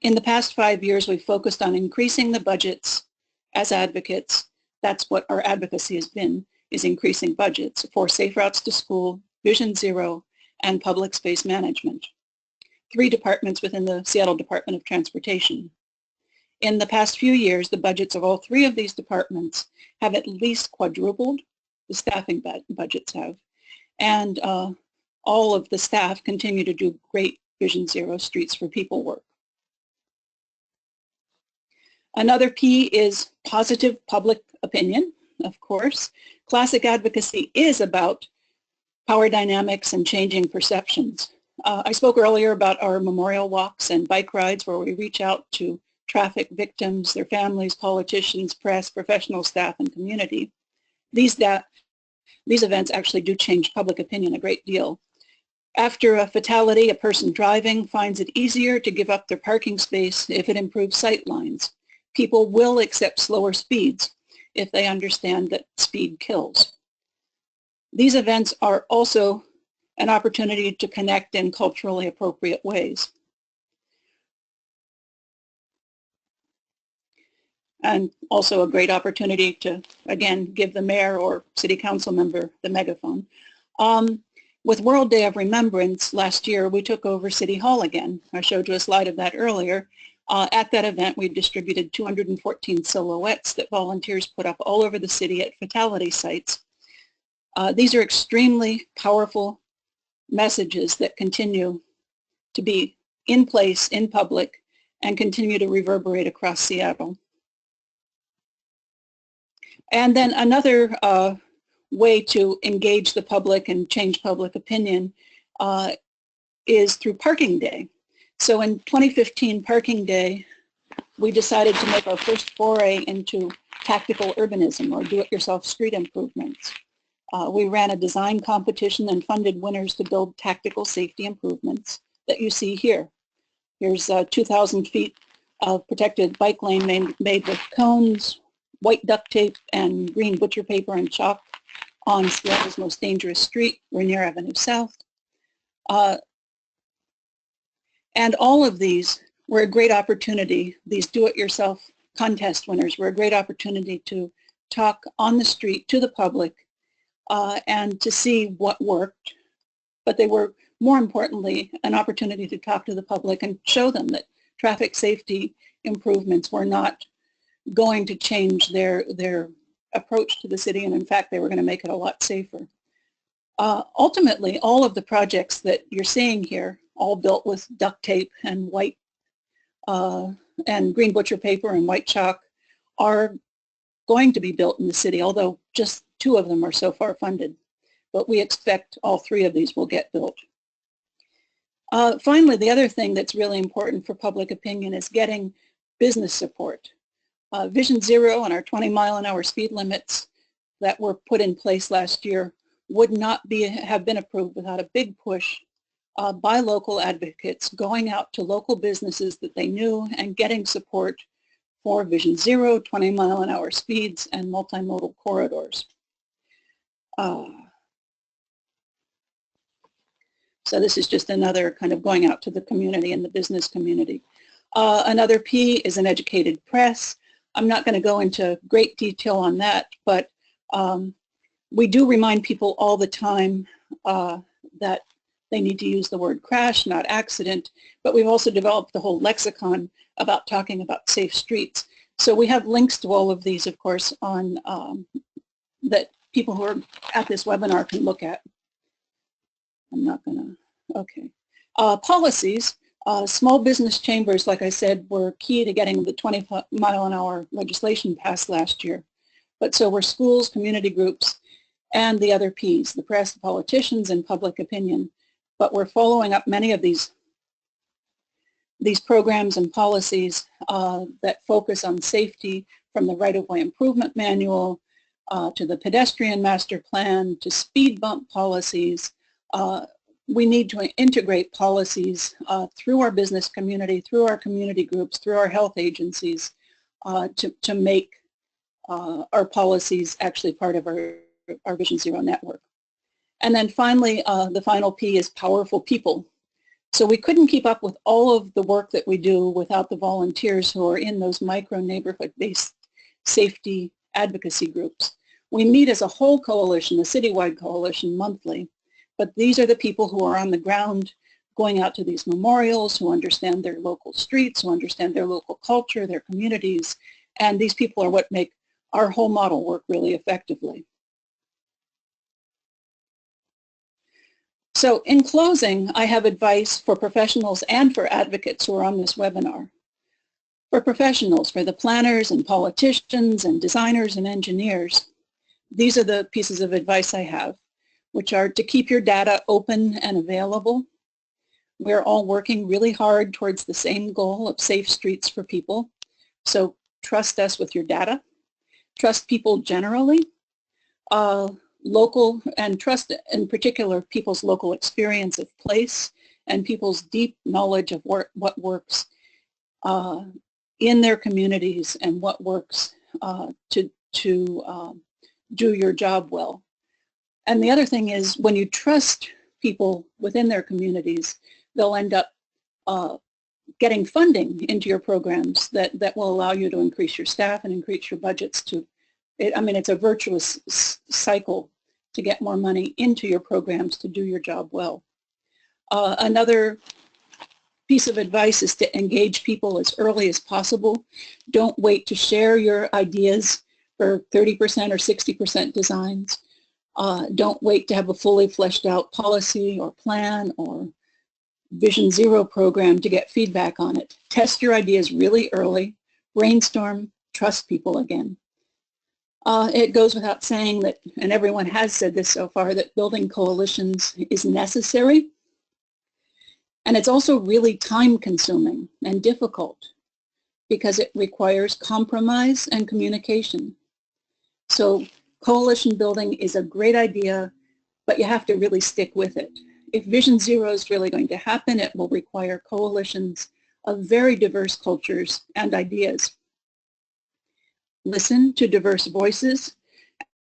In the past 5 years, we've focused on increasing the budgets as advocates. That's what our advocacy has been, is increasing budgets for Safe Routes to School, Vision Zero, and public space management. 3 departments within the Seattle Department of Transportation. In the past few years, the budgets of all 3 of these departments have at least quadrupled. The staffing budgets have. And all of the staff continue to do great Vision Zero Streets for People work. Another P is positive public opinion, of course. Classic advocacy is about power dynamics and changing perceptions. I spoke earlier about our memorial walks and bike rides where we reach out to traffic victims, their families, politicians, press, professional staff, and community. These events actually do change public opinion a great deal. After a fatality, a person driving finds it easier to give up their parking space if it improves sight lines. People will accept slower speeds if they understand that speed kills. These events are also an opportunity to connect in culturally appropriate ways. And also a great opportunity to, again, give the mayor or city council member the megaphone. With World Day of Remembrance last year, we took over City Hall again. I showed you a slide of that earlier. At that event, we distributed 214 silhouettes that volunteers put up all over the city at fatality sites. These are extremely powerful messages that continue to be in place, in public, and continue to reverberate across Seattle. And then another way to engage the public and change public opinion is through Parking Day. So in 2015 Parking Day, we decided to make our first foray into tactical urbanism, or do-it-yourself street improvements. We ran a design competition and funded winners to build tactical safety improvements that you see here. Here's 2,000 feet of protected bike lane made with cones, white duct tape, and green butcher paper and chalk on Seattle's most dangerous street, Rainier Avenue South. And all of these were a great opportunity, these do-it-yourself contest winners were a great opportunity to talk on the street to the public and to see what worked. But they were, more importantly, an opportunity to talk to the public and show them that traffic safety improvements were not going to change their approach to the city, and in fact, they were going to make it a lot safer. Ultimately, all of the projects that you're seeing here, all built with duct tape and white and green butcher paper and white chalk, are going to be built in the city, although just 2 of them are so far funded. But we expect all 3 of these will get built. Finally, the other thing that's really important for public opinion is getting business support. Vision Zero and our 20-mile-an-hour speed limits that were put in place last year would not have been approved without a big push by local advocates going out to local businesses that they knew and getting support for Vision Zero, 20-mile-an-hour speeds, and multimodal corridors. So this is just another kind of going out to the community and the business community. Another P is an educated press. I'm not going to go into great detail on that, but we do remind people all the time that they need to use the word crash, not accident, but we've also developed the whole lexicon about talking about safe streets. So we have links to all of these, of course, on that people who are at this webinar can look at. I'm not going to, okay. Policies. Small business chambers, like I said, were key to getting the 20-mile-an-hour legislation passed last year. But so were schools, community groups, and the other Ps, the press, the politicians, and public opinion. But we're following up many of these programs and policies that focus on safety, from the right-of-way improvement manual to the pedestrian master plan to speed bump policies. We need to integrate policies through our business community, through our community groups, through our health agencies to make our policies actually part of our Vision Zero network. And then finally, the final P is powerful people. So we couldn't keep up with all of the work that we do without the volunteers who are in those micro neighborhood-based safety advocacy groups. We meet as a whole coalition, a citywide coalition, monthly. But these are the people who are on the ground going out to these memorials, who understand their local streets, who understand their local culture, their communities, and these people are what make our whole model work really effectively. So in closing, I have advice for professionals and for advocates who are on this webinar. For professionals, for the planners and politicians and designers and engineers, these are the pieces of advice I have, which are to keep your data open and available. We're all working really hard towards the same goal of safe streets for people. So trust us with your data. Trust people generally, local, and trust in particular people's local experience of place and people's deep knowledge of what works in their communities and what works to do your job well. And the other thing is, when you trust people within their communities, they'll end up getting funding into your programs that will allow you to increase your staff and increase your budgets to, I mean, it's a virtuous cycle to get more money into your programs to do your job well. Another piece of advice is to engage people as early as possible. Don't wait to share your ideas for 30% or 60% designs. Don't wait to have a fully fleshed out policy or plan or Vision Zero program to get feedback on it. Test your ideas really early, brainstorm, trust people again. It goes without saying that, and everyone has said this so far, that building coalitions is necessary. And it's also really time-consuming and difficult because it requires compromise and communication. So coalition building is a great idea, but you have to really stick with it. If Vision Zero is really going to happen, it will require coalitions of very diverse cultures and ideas. Listen to diverse voices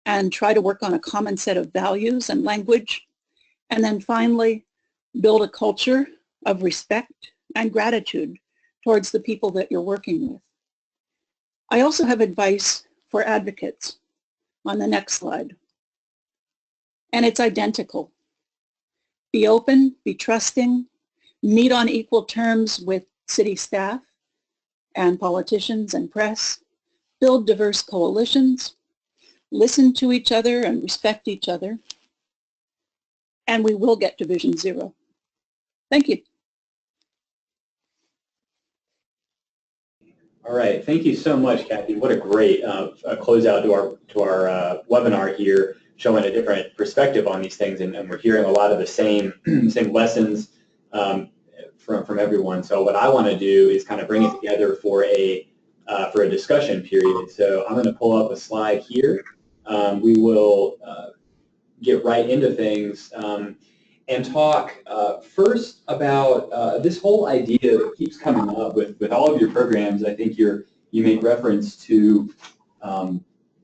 and try to work on a common set of values and language. And then finally, build a culture of respect and gratitude towards the people that you're working with. I also have advice for advocates on the next slide. And it's identical. Be open, be trusting, meet on equal terms with city staff and politicians and press, build diverse coalitions, listen to each other and respect each other, and we will get to Vision Zero. Thank you. All right, thank you so much, Kathy. What a great closeout to our webinar here, showing a different perspective on these things, and we're hearing a lot of the same same lessons from everyone. So what I want to do is kind of bring it together for a discussion period. So I'm going to pull up a slide here. We will get right into things and talk first about this whole idea that keeps coming up with all of your programs. I think you make reference to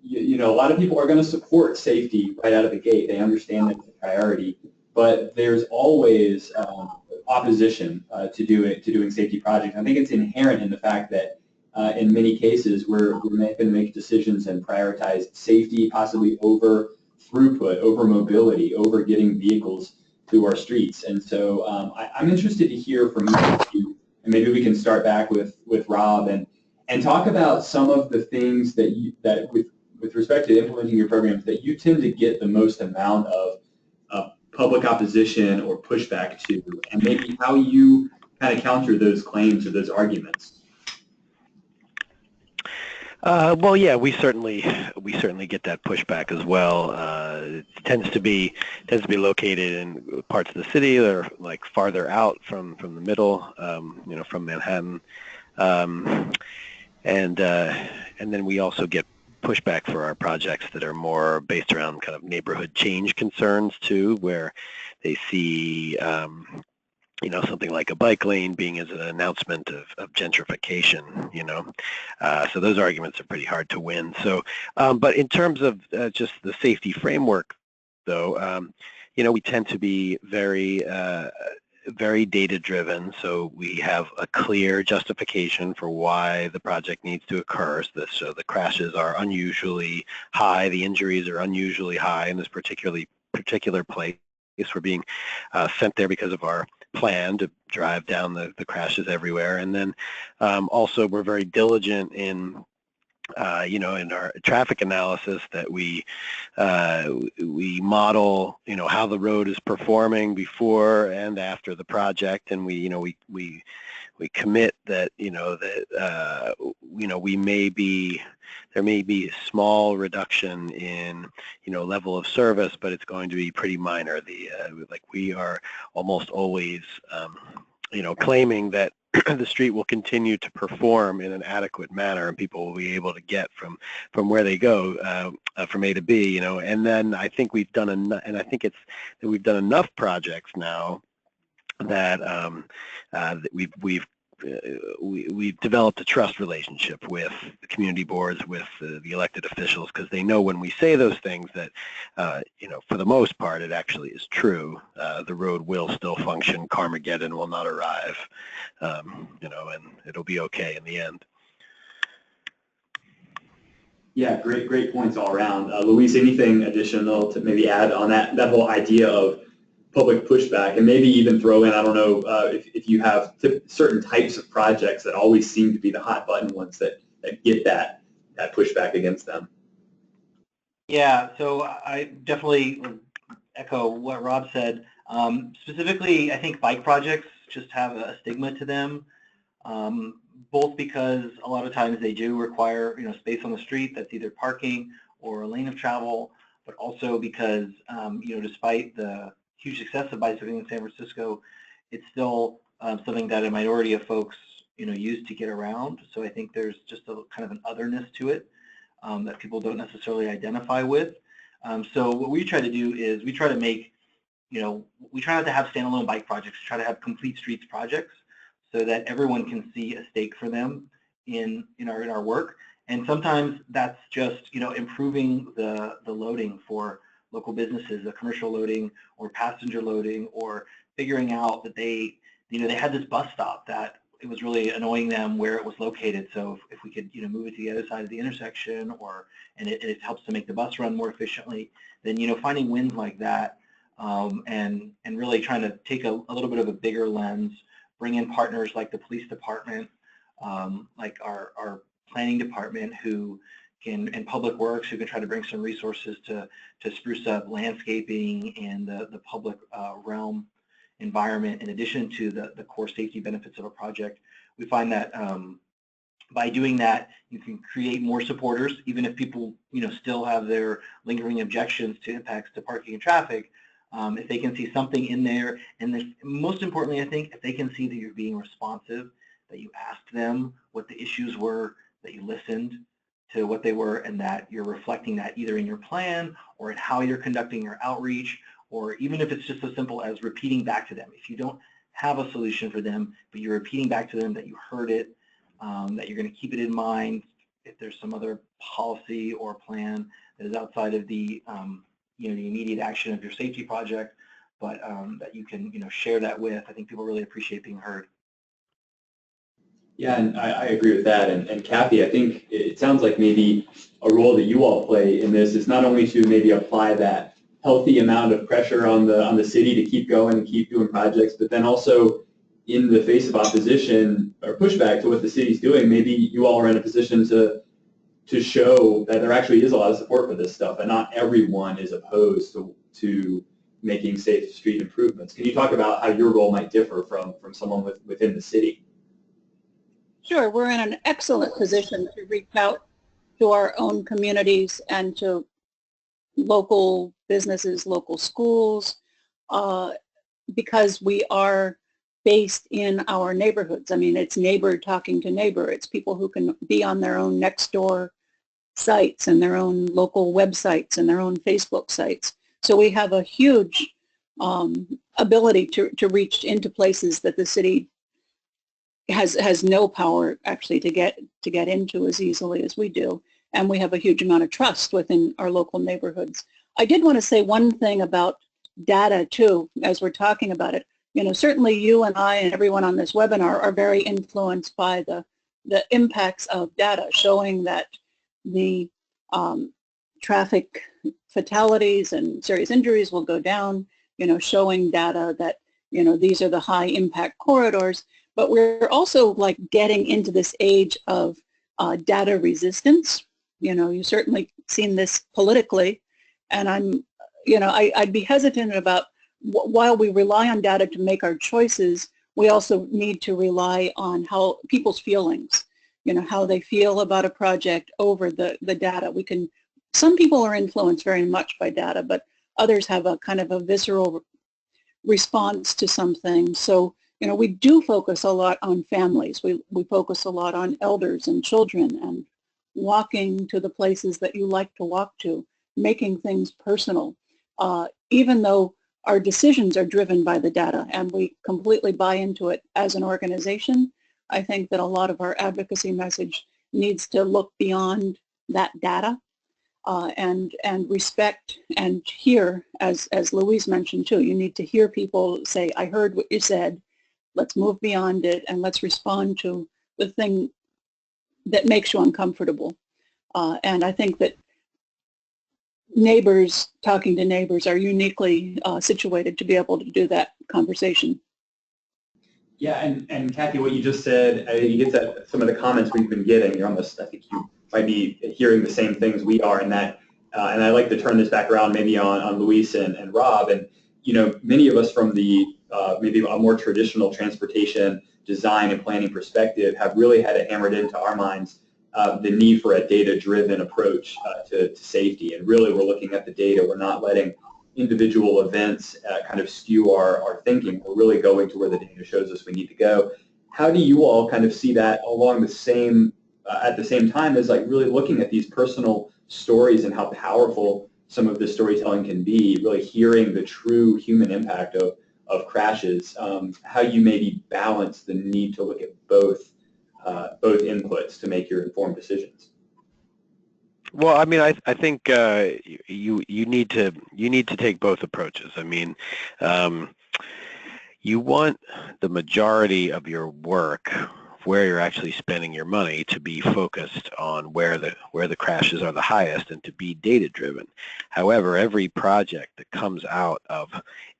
you know, a lot of people are going to support safety right out of the gate. They understand that it's a priority, but there's always opposition to doing safety projects. I think it's inherent in the fact that in many cases we're going to make decisions and prioritize safety possibly over throughput, over mobility, over getting vehicles through our streets. And so I'm interested to hear from you, and maybe we can start back with Rob and talk about some of the things that with respect to implementing your programs that you tend to get the most amount of public opposition or pushback to, and maybe how you kind of counter those claims or those arguments. Well, yeah, we certainly get that pushback as well. It tends to be located in parts of the city that are like farther out from the middle, you know, from Manhattan, and then we also get pushback for our projects that are more based around kind of neighborhood change concerns too, where they see you know, something like a bike lane being as an announcement of gentrification, you know. So those arguments are pretty hard to win. So, but in terms of just the safety framework, though, you know, we tend to be very data-driven. So we have a clear justification for why the project needs to occur. So the crashes are unusually high, the injuries are unusually high in this particular place. We're being sent there because of our plan to drive down the crashes everywhere. And then also we're very diligent in you know, in our traffic analysis that we model, you know, how the road is performing before and after the project, and we, you know, we commit that, you know, that there may be a small reduction in, you know, level of service, but it's going to be pretty minor. Like we are almost always, you know, claiming that the street will continue to perform in an adequate manner, and people will be able to get from where they go from A to B, you know. And then I think we've done enough, and I think it's that we've done enough projects now that we've developed a trust relationship with the community boards, with the elected officials, because they know when we say those things that, you know, for the most part, it actually is true. The road will still function. Carmageddon will not arrive, you know, and it'll be okay in the end. Yeah, great points all around. Luis, anything additional to maybe add on that whole idea of public pushback, and maybe even throw in, I don't know, if you have certain types of projects that always seem to be the hot button ones that get that pushback against them. Yeah, so I definitely echo what Rob said. Specifically, I think bike projects just have a stigma to them, both because a lot of times they do require, you know, space on the street that's either parking or a lane of travel, but also because, you know, despite the huge success of bicycling in San Francisco, it's still something that a minority of folks, you know, use to get around. So I think there's just a kind of an otherness to it that people don't necessarily identify with. So what we try to do is we try to make, you know, we try not to have standalone bike projects, try to have complete streets projects so that everyone can see a stake for them in our work. And sometimes that's just, you know, improving the loading for local businesses, the commercial loading or passenger loading, or figuring out that they, you know, they had this bus stop that it was really annoying them where it was located. So if we could, you know, move it to the other side of the intersection, and it helps to make the bus run more efficiently, then, you know, finding wins like that, and really trying to take a little bit of a bigger lens, bring in partners like the police department, like our planning department, who can, and public works, who can try to bring some resources to spruce up landscaping and the public realm environment, in addition to the core safety benefits of a project. We find that by doing that, you can create more supporters, even if people, you know, still have their lingering objections to impacts to parking and traffic. If they can see something in there, and most importantly, I think, if they can see that you're being responsive, that you asked them what the issues were, that you listened to what they were, and that you're reflecting that either in your plan or in how you're conducting your outreach, or even if it's just as simple as repeating back to them. If you don't have a solution for them, but you're repeating back to them that you heard it, that you're going to keep it in mind if there's some other policy or plan that is outside of the, you know, the immediate action of your safety project, but that you can, you know, share that with. I think people really appreciate being heard. Yeah, and I agree with that. And Kathy, I think it sounds like maybe a role that you all play in this is not only to maybe apply that healthy amount of pressure on the city to keep going and keep doing projects, but then also in the face of opposition or pushback to what the city's doing, maybe you all are in a position to show that there actually is a lot of support for this stuff, and not everyone is opposed to making safe street improvements. Can you talk about how your role might differ from someone within the city? Sure, we're in an excellent position to reach out to our own communities and to local businesses, local schools, because we are based in our neighborhoods. I mean, it's neighbor talking to neighbor. It's people who can be on their own next door sites and their own local websites and their own Facebook sites. So we have a huge ability to reach into places that the city has no power actually to get into as easily as we do. And we have a huge amount of trust within our local neighborhoods. I did want to say one thing about data too, as we're talking about it. You know, certainly you and I and everyone on this webinar are very influenced by the impacts of data showing that the traffic fatalities and serious injuries will go down, you know, showing data that, you know, these are the high impact corridors. But we're also like getting into this age of data resistance. You've certainly seen this politically, and I'd be hesitant about, while we rely on data to make our choices, we also need to rely on how people's feelings, how they feel about a project over the data. Some people are influenced very much by data, but others have a kind of a visceral response to something. So, we do focus a lot on families. We focus a lot on elders and children and walking to the places that you like to walk to, making things personal, even though our decisions are driven by the data and we completely buy into it as an organization. I think that a lot of our advocacy message needs to look beyond that data and respect and hear, as Louise mentioned too. You need to hear people say, I heard what you said, let's move beyond it and let's respond to the thing that makes you uncomfortable. And I think that neighbors, talking to neighbors, are uniquely situated to be able to do that conversation. Yeah, and Kathy, what you just said, you get to some of the comments we've been getting. You're almost, I think you might be hearing the same things we are in that, and I'd like to turn this back around maybe on Luis and Rob. And, many of us from the maybe a more traditional transportation design and planning perspective have really had it hammered into our minds the need for a data-driven approach to safety. And really, we're looking at the data. We're not letting individual events kind of skew our thinking. We're really going to where the data shows us we need to go. How do you all kind of see that along the same, at the same time as like really looking at these personal stories and how powerful some of the storytelling can be, really hearing the true human impact of crashes, how you maybe balance the need to look at both inputs to make your informed decisions? Well, I mean, I think you need to take both approaches. I mean, you want the majority of your work, where you're actually spending your money, to be focused on where the crashes are the highest and to be data driven. However, every project that comes out of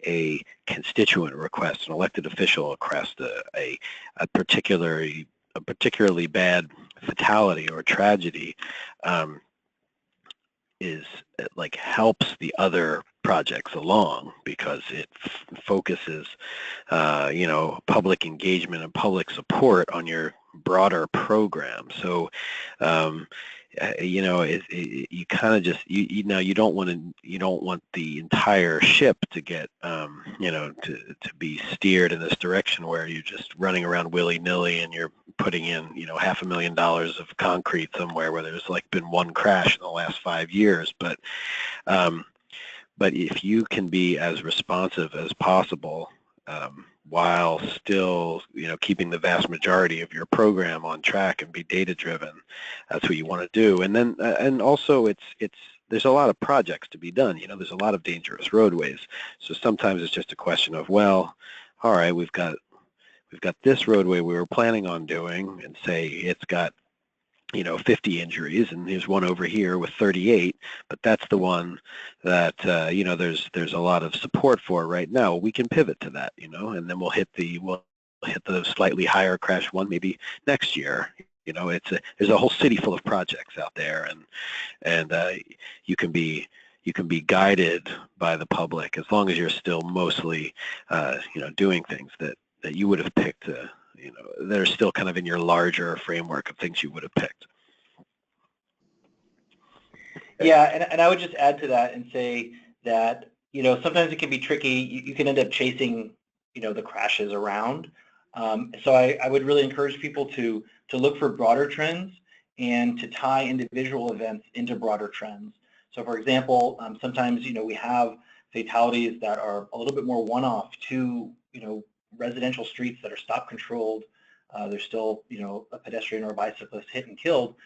a constituent request, an elected official request, a particularly bad fatality or tragedy, it like helps the other projects along because it focuses, public engagement and public support on your broader program. So, you kind of just you don't want the entire ship to get to be steered in this direction where you're just running around willy-nilly and you're putting in $500,000 of concrete somewhere where there's like been one crash in the last 5 years. But if you can be as responsive as possible while still keeping the vast majority of your program on track and be data driven, that's what you want to do. And then and also there's a lot of projects to be done. There's a lot of dangerous roadways, so sometimes it's just a question of, well, all right, we've got this roadway we were planning on doing, and say it's got 50 injuries, and there's one over here with 38, but that's the one that there's a lot of support for right now. We can pivot to that, and then we'll hit the slightly higher crash one maybe next year. There's a whole city full of projects out there, and you can be guided by the public as long as you're still mostly doing things that you would have picked. That are still kind of in your larger framework of things you would have picked. Yeah, and I would just add to that and say that, sometimes it can be tricky. You can end up chasing, the crashes around. So I would really encourage people to look for broader trends and to tie individual events into broader trends. So for example, sometimes, we have fatalities that are a little bit more one-off to, residential streets that are stop controlled. There's still, a pedestrian or a bicyclist hit and killed.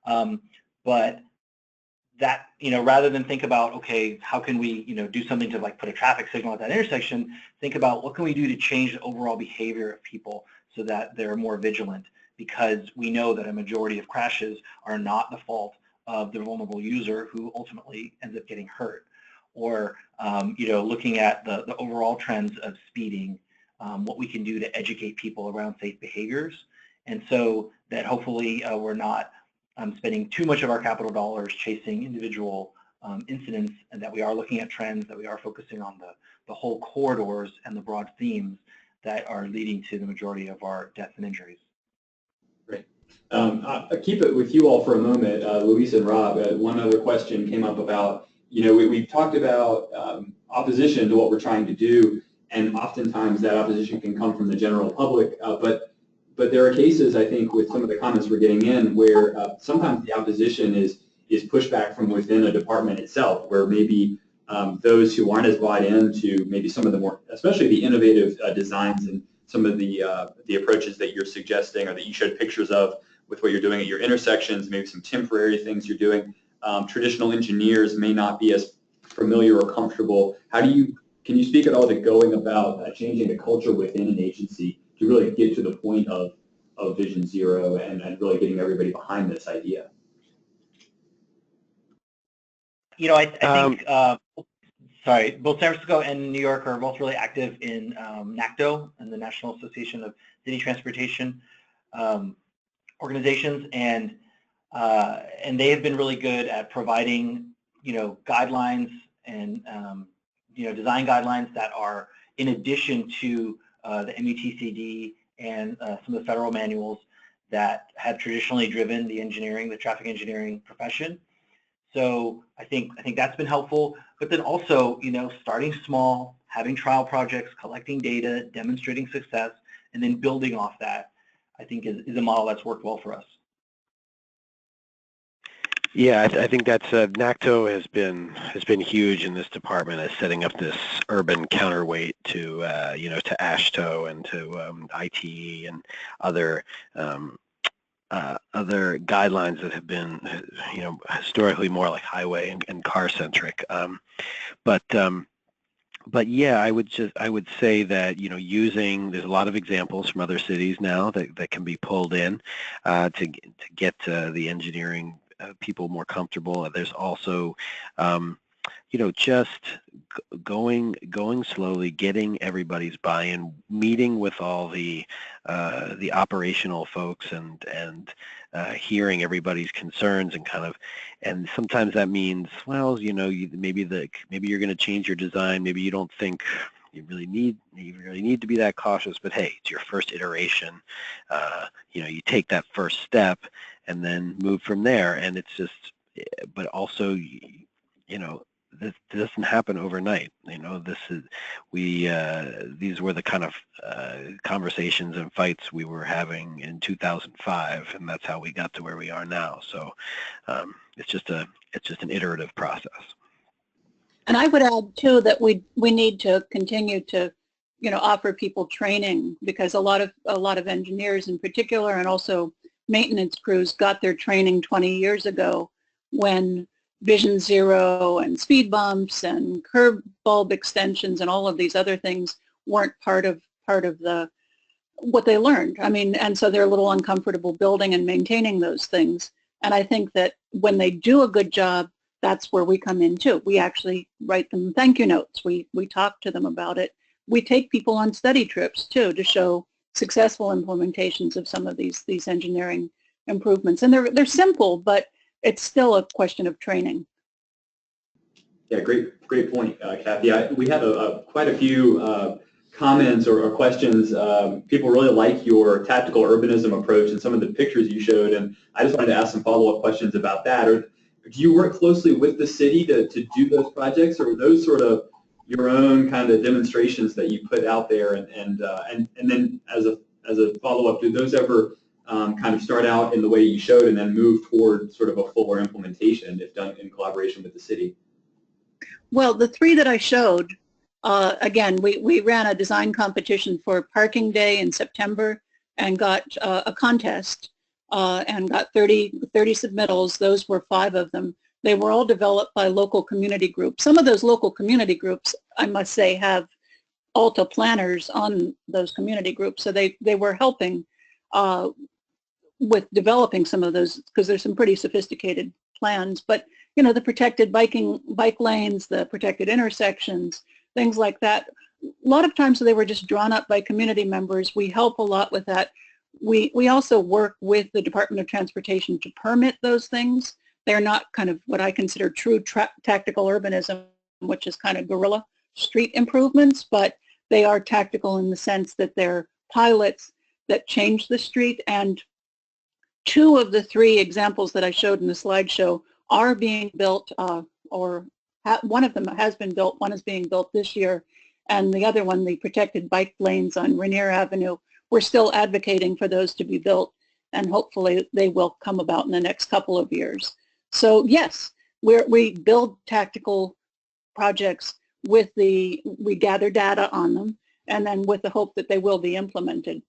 But that, rather than think about, okay, how can we, do something to like put a traffic signal at that intersection, think about what can we do to change the overall behavior of people so that they're more vigilant, because we know that a majority of crashes are not the fault of the vulnerable user who ultimately ends up getting hurt. Or, looking at the overall trends of speeding, what we can do to educate people around safe behaviors, and so that hopefully we're not spending too much of our capital dollars chasing individual incidents, and that we are looking at trends, that we are focusing on the whole corridors and the broad themes that are leading to the majority of our deaths and injuries. Great. I'll keep it with you all for a moment, Luis and Rob. One other question came up about, we've talked about opposition to what we're trying to do, and oftentimes that opposition can come from the general public, but there are cases, I think, with some of the comments we're getting in where sometimes the opposition is pushback from within a department itself, where maybe those who aren't as bought into maybe some of the more, especially the innovative designs and some of the approaches that you're suggesting or that you showed pictures of with what you're doing at your intersections, maybe some temporary things you're doing. Traditional engineers may not be as familiar or comfortable. Can you speak at all to going about changing the culture within an agency to really get to the point of Vision Zero and really getting everybody behind this idea? I think, both San Francisco and New York are both really active in NACTO, and the National Association of City Transportation organizations, and they have been really good at providing, guidelines and, design guidelines that are in addition to the MUTCD and some of the federal manuals that have traditionally driven the traffic engineering profession. So I think that's been helpful, but then also, starting small, having trial projects, collecting data, demonstrating success, and then building off that, I think is a model that's worked well for us. Yeah, I think that's NACTO has been huge in this department as setting up this urban counterweight to to AASHTO and to ITE and other guidelines that have been historically more like highway and car centric. But yeah, I would say that there's a lot of examples from other cities now that can be pulled in to get the engineering people more comfortable. There's also just going slowly, getting everybody's buy-in, meeting with all the operational folks and hearing everybody's concerns and sometimes that means, well, maybe you're going to change your design, maybe you don't think you really need to be that cautious, but hey, it's your first iteration. You take that first step and then move from there, and it's just, but also, this doesn't happen overnight. These were the kind of conversations and fights we were having in 2005, and that's how we got to where we are now. So it's just an iterative process. And I would add too that we need to continue to, offer people training, because a lot of engineers in particular, and also maintenance crews, got their training 20 years ago when Vision Zero and speed bumps and curb bulb extensions and all of these other things weren't part of what they learned. I mean, and so they're a little uncomfortable building and maintaining those things. And I think that when they do a good job, that's where we come in too. We actually write them thank you notes. We talk to them about it. We take people on study trips too to show successful implementations of some of these engineering improvements. And they're simple, but it's still a question of training. Yeah, great point, Kathy. We had quite a few comments or questions. People really like your tactical urbanism approach and some of the pictures you showed, and I just wanted to ask some follow-up questions about that. Do you work closely with the city to do those projects, or are those sort of your own kind of demonstrations that you put out there? And then as a follow-up, do those ever kind of start out in the way you showed and then move toward sort of a fuller implementation if done in collaboration with the city? Well, the three that I showed, again, we ran a design competition for Parking Day in September and got a contest and got 30 submittals. Those were 5 of them. They were all developed by local community groups. Some of those local community groups, I must say, have ALTA planners on those community groups, so they were helping with developing some of those, because there's some pretty sophisticated plans. But the protected bike lanes, the protected intersections, things like that. A lot of times they were just drawn up by community members. We help a lot with that. We also work with the Department of Transportation to permit those things. They're not kind of what I consider true tactical urbanism, which is kind of guerrilla street improvements, but they are tactical in the sense that they're pilots that change the street. And 2 of the 3 examples that I showed in the slideshow are being built, one of them has been built, one is being built this year, and the other one, the protected bike lanes on Rainier Avenue, we're still advocating for those to be built, and hopefully they will come about in the next couple of years. So yes, we build tactical projects we gather data on them, and then with the hope that they will be implemented.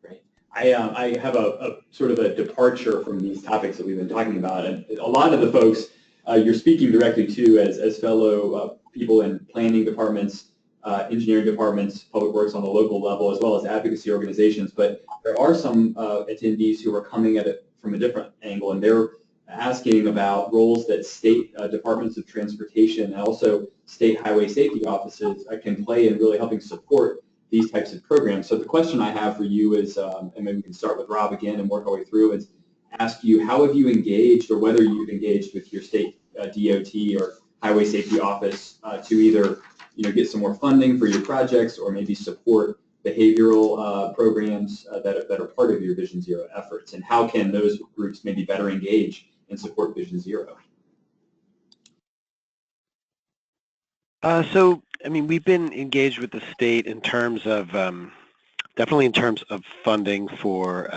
Great. I have a sort of a departure from these topics that we've been talking about, and a lot of the folks you're speaking directly to as fellow people in planning departments, engineering departments, public works on the local level, as well as advocacy organizations. But there are some attendees who are coming at it from a different angle, and they're asking about roles that state departments of transportation and also state highway safety offices can play in really helping support these types of programs. So the question I have for you is, and maybe we can start with Rob again and work our way through, is ask you, how have you engaged, or whether you've engaged with your state DOT or highway safety office to either get some more funding for your projects, or maybe support behavioral programs that are part of your Vision Zero efforts, and how can those groups maybe better engage and support Vision Zero? So, I mean, we've been engaged with the state in terms of, definitely in terms of funding for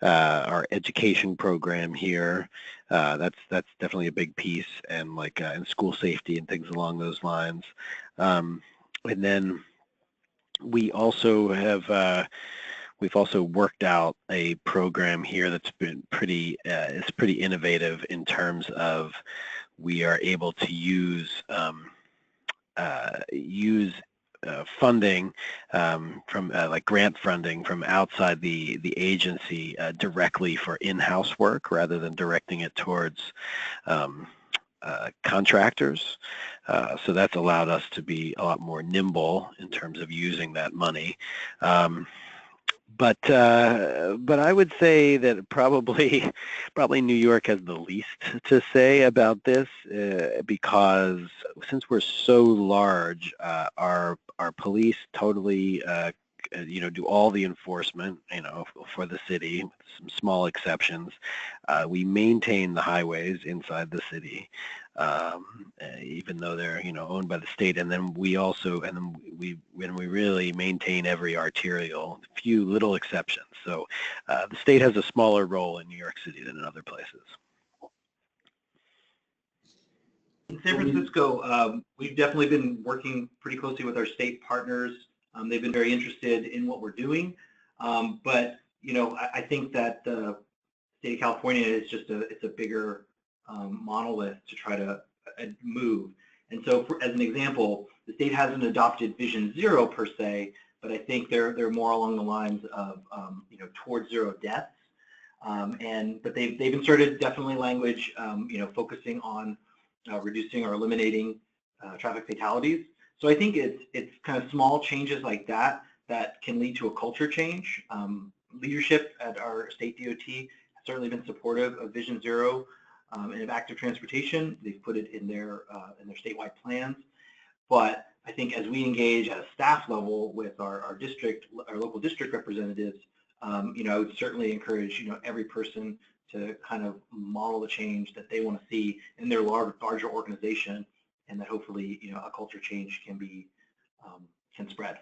our education program here. That's definitely a big piece, and like in school safety and things along those lines. And then we also have we've also worked out a program here that's been pretty innovative in terms of we are able to use funding from like grant funding from outside the agency directly for in-house work, rather than directing it towards contractors. So that's allowed us to be a lot more nimble in terms of using that money. But I would say that probably New York has the least to say about this, because since we're so large, our police totally do all the enforcement, for the city, with some small exceptions. We maintain the highways inside the city, even though they're owned by the state, and then we really maintain every arterial, few little exceptions. So the state has a smaller role in New York City than in other places. In San Francisco, we've definitely been working pretty closely with our state partners. They've been very interested in what we're doing, but I think that the state of California is it's a bigger monolith to try to move. And so, as an example, the state hasn't adopted Vision Zero per se, but I think they're more along the lines of towards zero deaths. But they've inserted definitely language focusing on reducing or eliminating traffic fatalities. So I think it's kind of small changes like that can lead to a culture change. Leadership at our state DOT has certainly been supportive of Vision Zero and of active transportation. They've put it in their statewide plans. But I think as we engage at a staff level with our local district representatives, I would certainly encourage every person to kind of model the change that they want to see in their larger organization, and that hopefully a culture change can spread.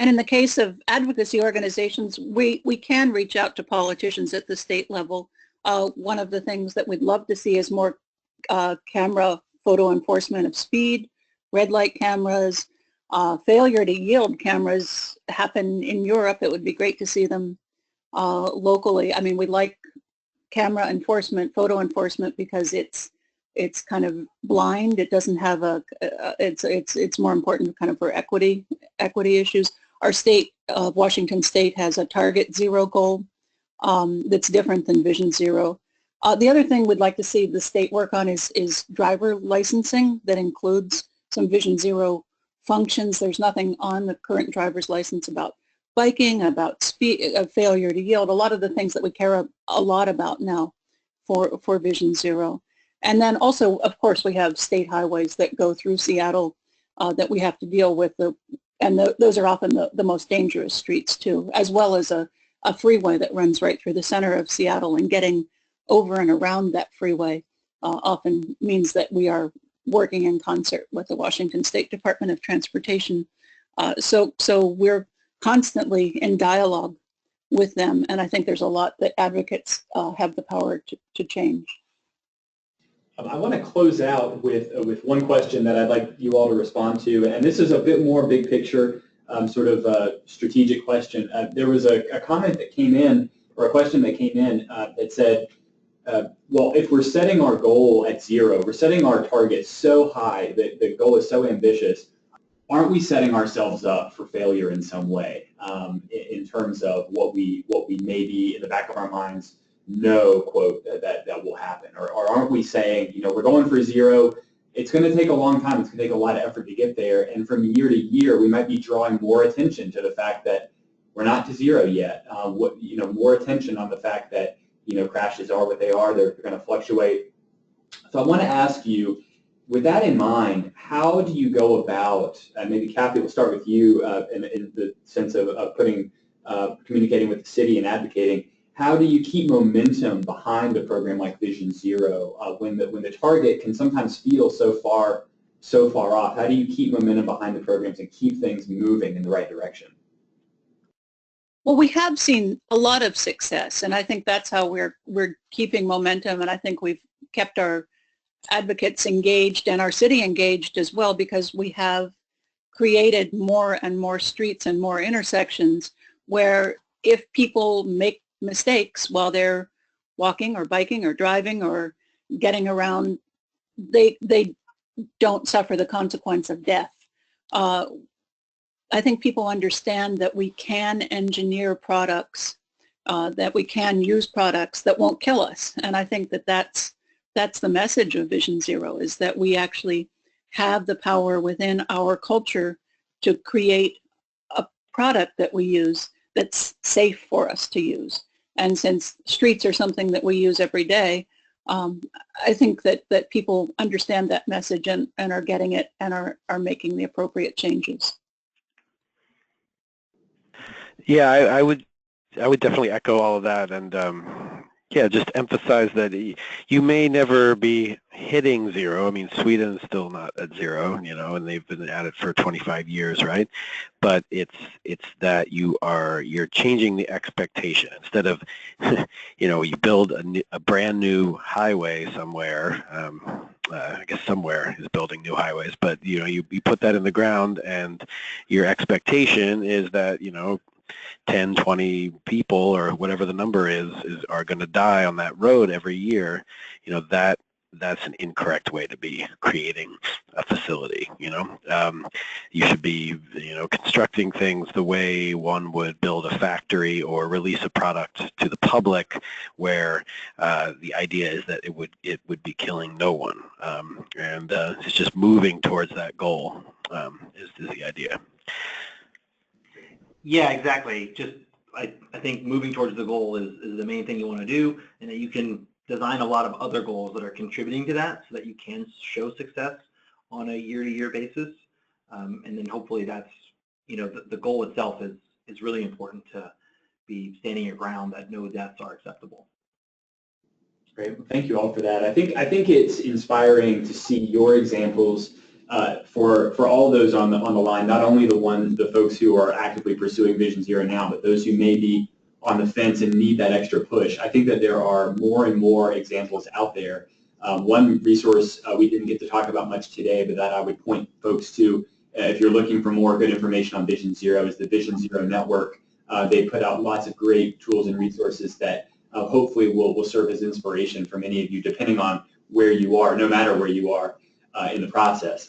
And in the case of advocacy organizations, we can reach out to politicians at the state level. One of the things that we'd love to see is more camera photo enforcement of speed, red light cameras, failure to yield cameras happen in Europe. It would be great to see them locally. I mean, we like camera enforcement, photo enforcement, because it's kind of blind. It doesn't have it's more important kind of for equity issues. Our state of Washington State has a Target Zero goal that's different than Vision Zero. The other thing we'd like to see the state work on is driver licensing that includes some Vision Zero functions. There's nothing on the current driver's license about biking, about speed, failure to yield, a lot of the things that we care a lot about now for Vision Zero. And then also, of course, we have state highways that go through Seattle that we have to deal with, those are often the most dangerous streets too, as well as a freeway that runs right through the center of Seattle, and getting over and around that freeway often means that we are working in concert with the Washington State Department of Transportation. So we're constantly in dialogue with them, and I think there's a lot that advocates have the power to change. I want to close out with one question that I'd like you all to respond to, and this is a bit more big picture, sort of a strategic question. There was a comment that came in, or a question that came in that said, well, if we're setting our goal at zero, we're setting our target so high that the goal is so ambitious, aren't we setting ourselves up for failure in some way in terms of what we maybe in the back of our minds know, quote, that will happen? Or aren't we saying, you know, we're going for zero, it's going to take a long time, it's going to take a lot of effort to get there, and from year to year we might be drawing more attention to the fact that we're not to zero yet, more attention on the fact that, you know, crashes are what they are, they're going to fluctuate. So I want to ask you, with that in mind, how do you go about, maybe Kathy, we'll start with you in the sense of communicating with the city and advocating, how do you keep momentum behind a program like Vision Zero when the target can sometimes feel so far off? How do you keep momentum behind the programs and keep things moving in the right direction? Well, we have seen a lot of success, and I think that's how we're keeping momentum, and I think we've kept our advocates engaged and our city engaged as well, because we have created more and more streets and more intersections where if people make mistakes while they're walking or biking or driving or getting around, they don't suffer the consequence of death. I think people understand that we can engineer products, that we can use products that won't kill us, and I think that that's the message of Vision Zero, is that we actually have the power within our culture to create a product that we use that's safe for us to use. And since streets are something that we use every day, I think that people understand that message and are getting it and are making the appropriate changes. Yeah, I would definitely echo all of that, and yeah, just emphasize that you may never be hitting zero. I mean, Sweden's still not at zero, you know, and they've been at it for 25 years, right? But it's that you're changing the expectation. Instead of, you know, you build a brand new highway somewhere. I guess somewhere is building new highways, but you know, you put that in the ground, and your expectation is that, you know, 10, 20 people or whatever the number are going to die on that road every year. You know, that's an incorrect way to be creating a facility. You know, you should be, you know, constructing things the way one would build a factory or release a product to the public, where the idea is that it would be killing no one, and it's just moving towards that goal is the idea. Yeah, exactly. Just I think moving towards the goal is the main thing you want to do, and that you can design a lot of other goals that are contributing to that, so that you can show success on a year-to-year basis. And then hopefully that's, you know, the goal itself is really important to be standing your ground that no deaths are acceptable. Great. Well, thank you all for that. I think it's inspiring to see your examples for all those on the line, not only the folks who are actively pursuing Vision Zero now, but those who may be on the fence and need that extra push. I think that there are more and more examples out there. One resource we didn't get to talk about much today, but that I would point folks to if you're looking for more good information on Vision Zero, is the Vision Zero Network. They put out lots of great tools and resources that hopefully will serve as inspiration for many of you, depending on where you are, no matter where you are in the process.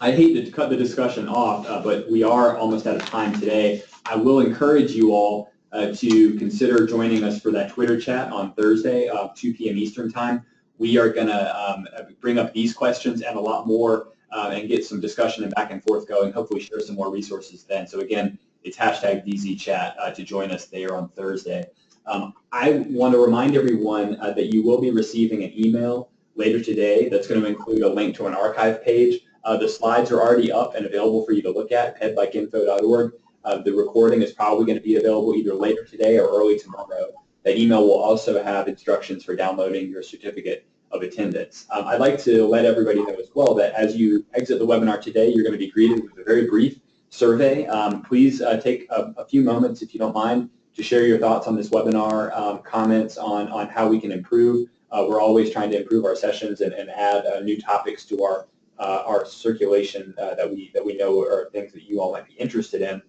I hate to cut the discussion off, but we are almost out of time today. I will encourage you all to consider joining us for that Twitter chat on Thursday, 2 p.m. Eastern Time. We are going to bring up these questions and a lot more and get some discussion and back and forth going, hopefully share some more resources then. So again, it's hashtag DZChat to join us there on Thursday. I want to remind everyone that you will be receiving an email later today that's going to include a link to an archive page. The slides are already up and available for you to look at, pedbicinfo.org. The recording is probably going to be available either later today or early tomorrow. That email will also have instructions for downloading your certificate of attendance. I'd like to let everybody know as well that as you exit the webinar today, you're going to be greeted with a very brief survey. Please take a few moments, if you don't mind, to share your thoughts on this webinar, comments on how we can improve. We're always trying to improve our sessions and add new topics to our circulation that we know are things that you all might be interested in.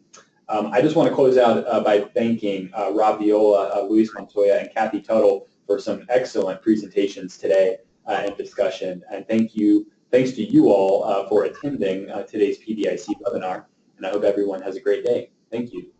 I just want to close out by thanking Rob Viola, Luis Montoya, and Kathy Tuttle for some excellent presentations today and discussion. And thanks to you all for attending today's PBIC webinar. And I hope everyone has a great day. Thank you.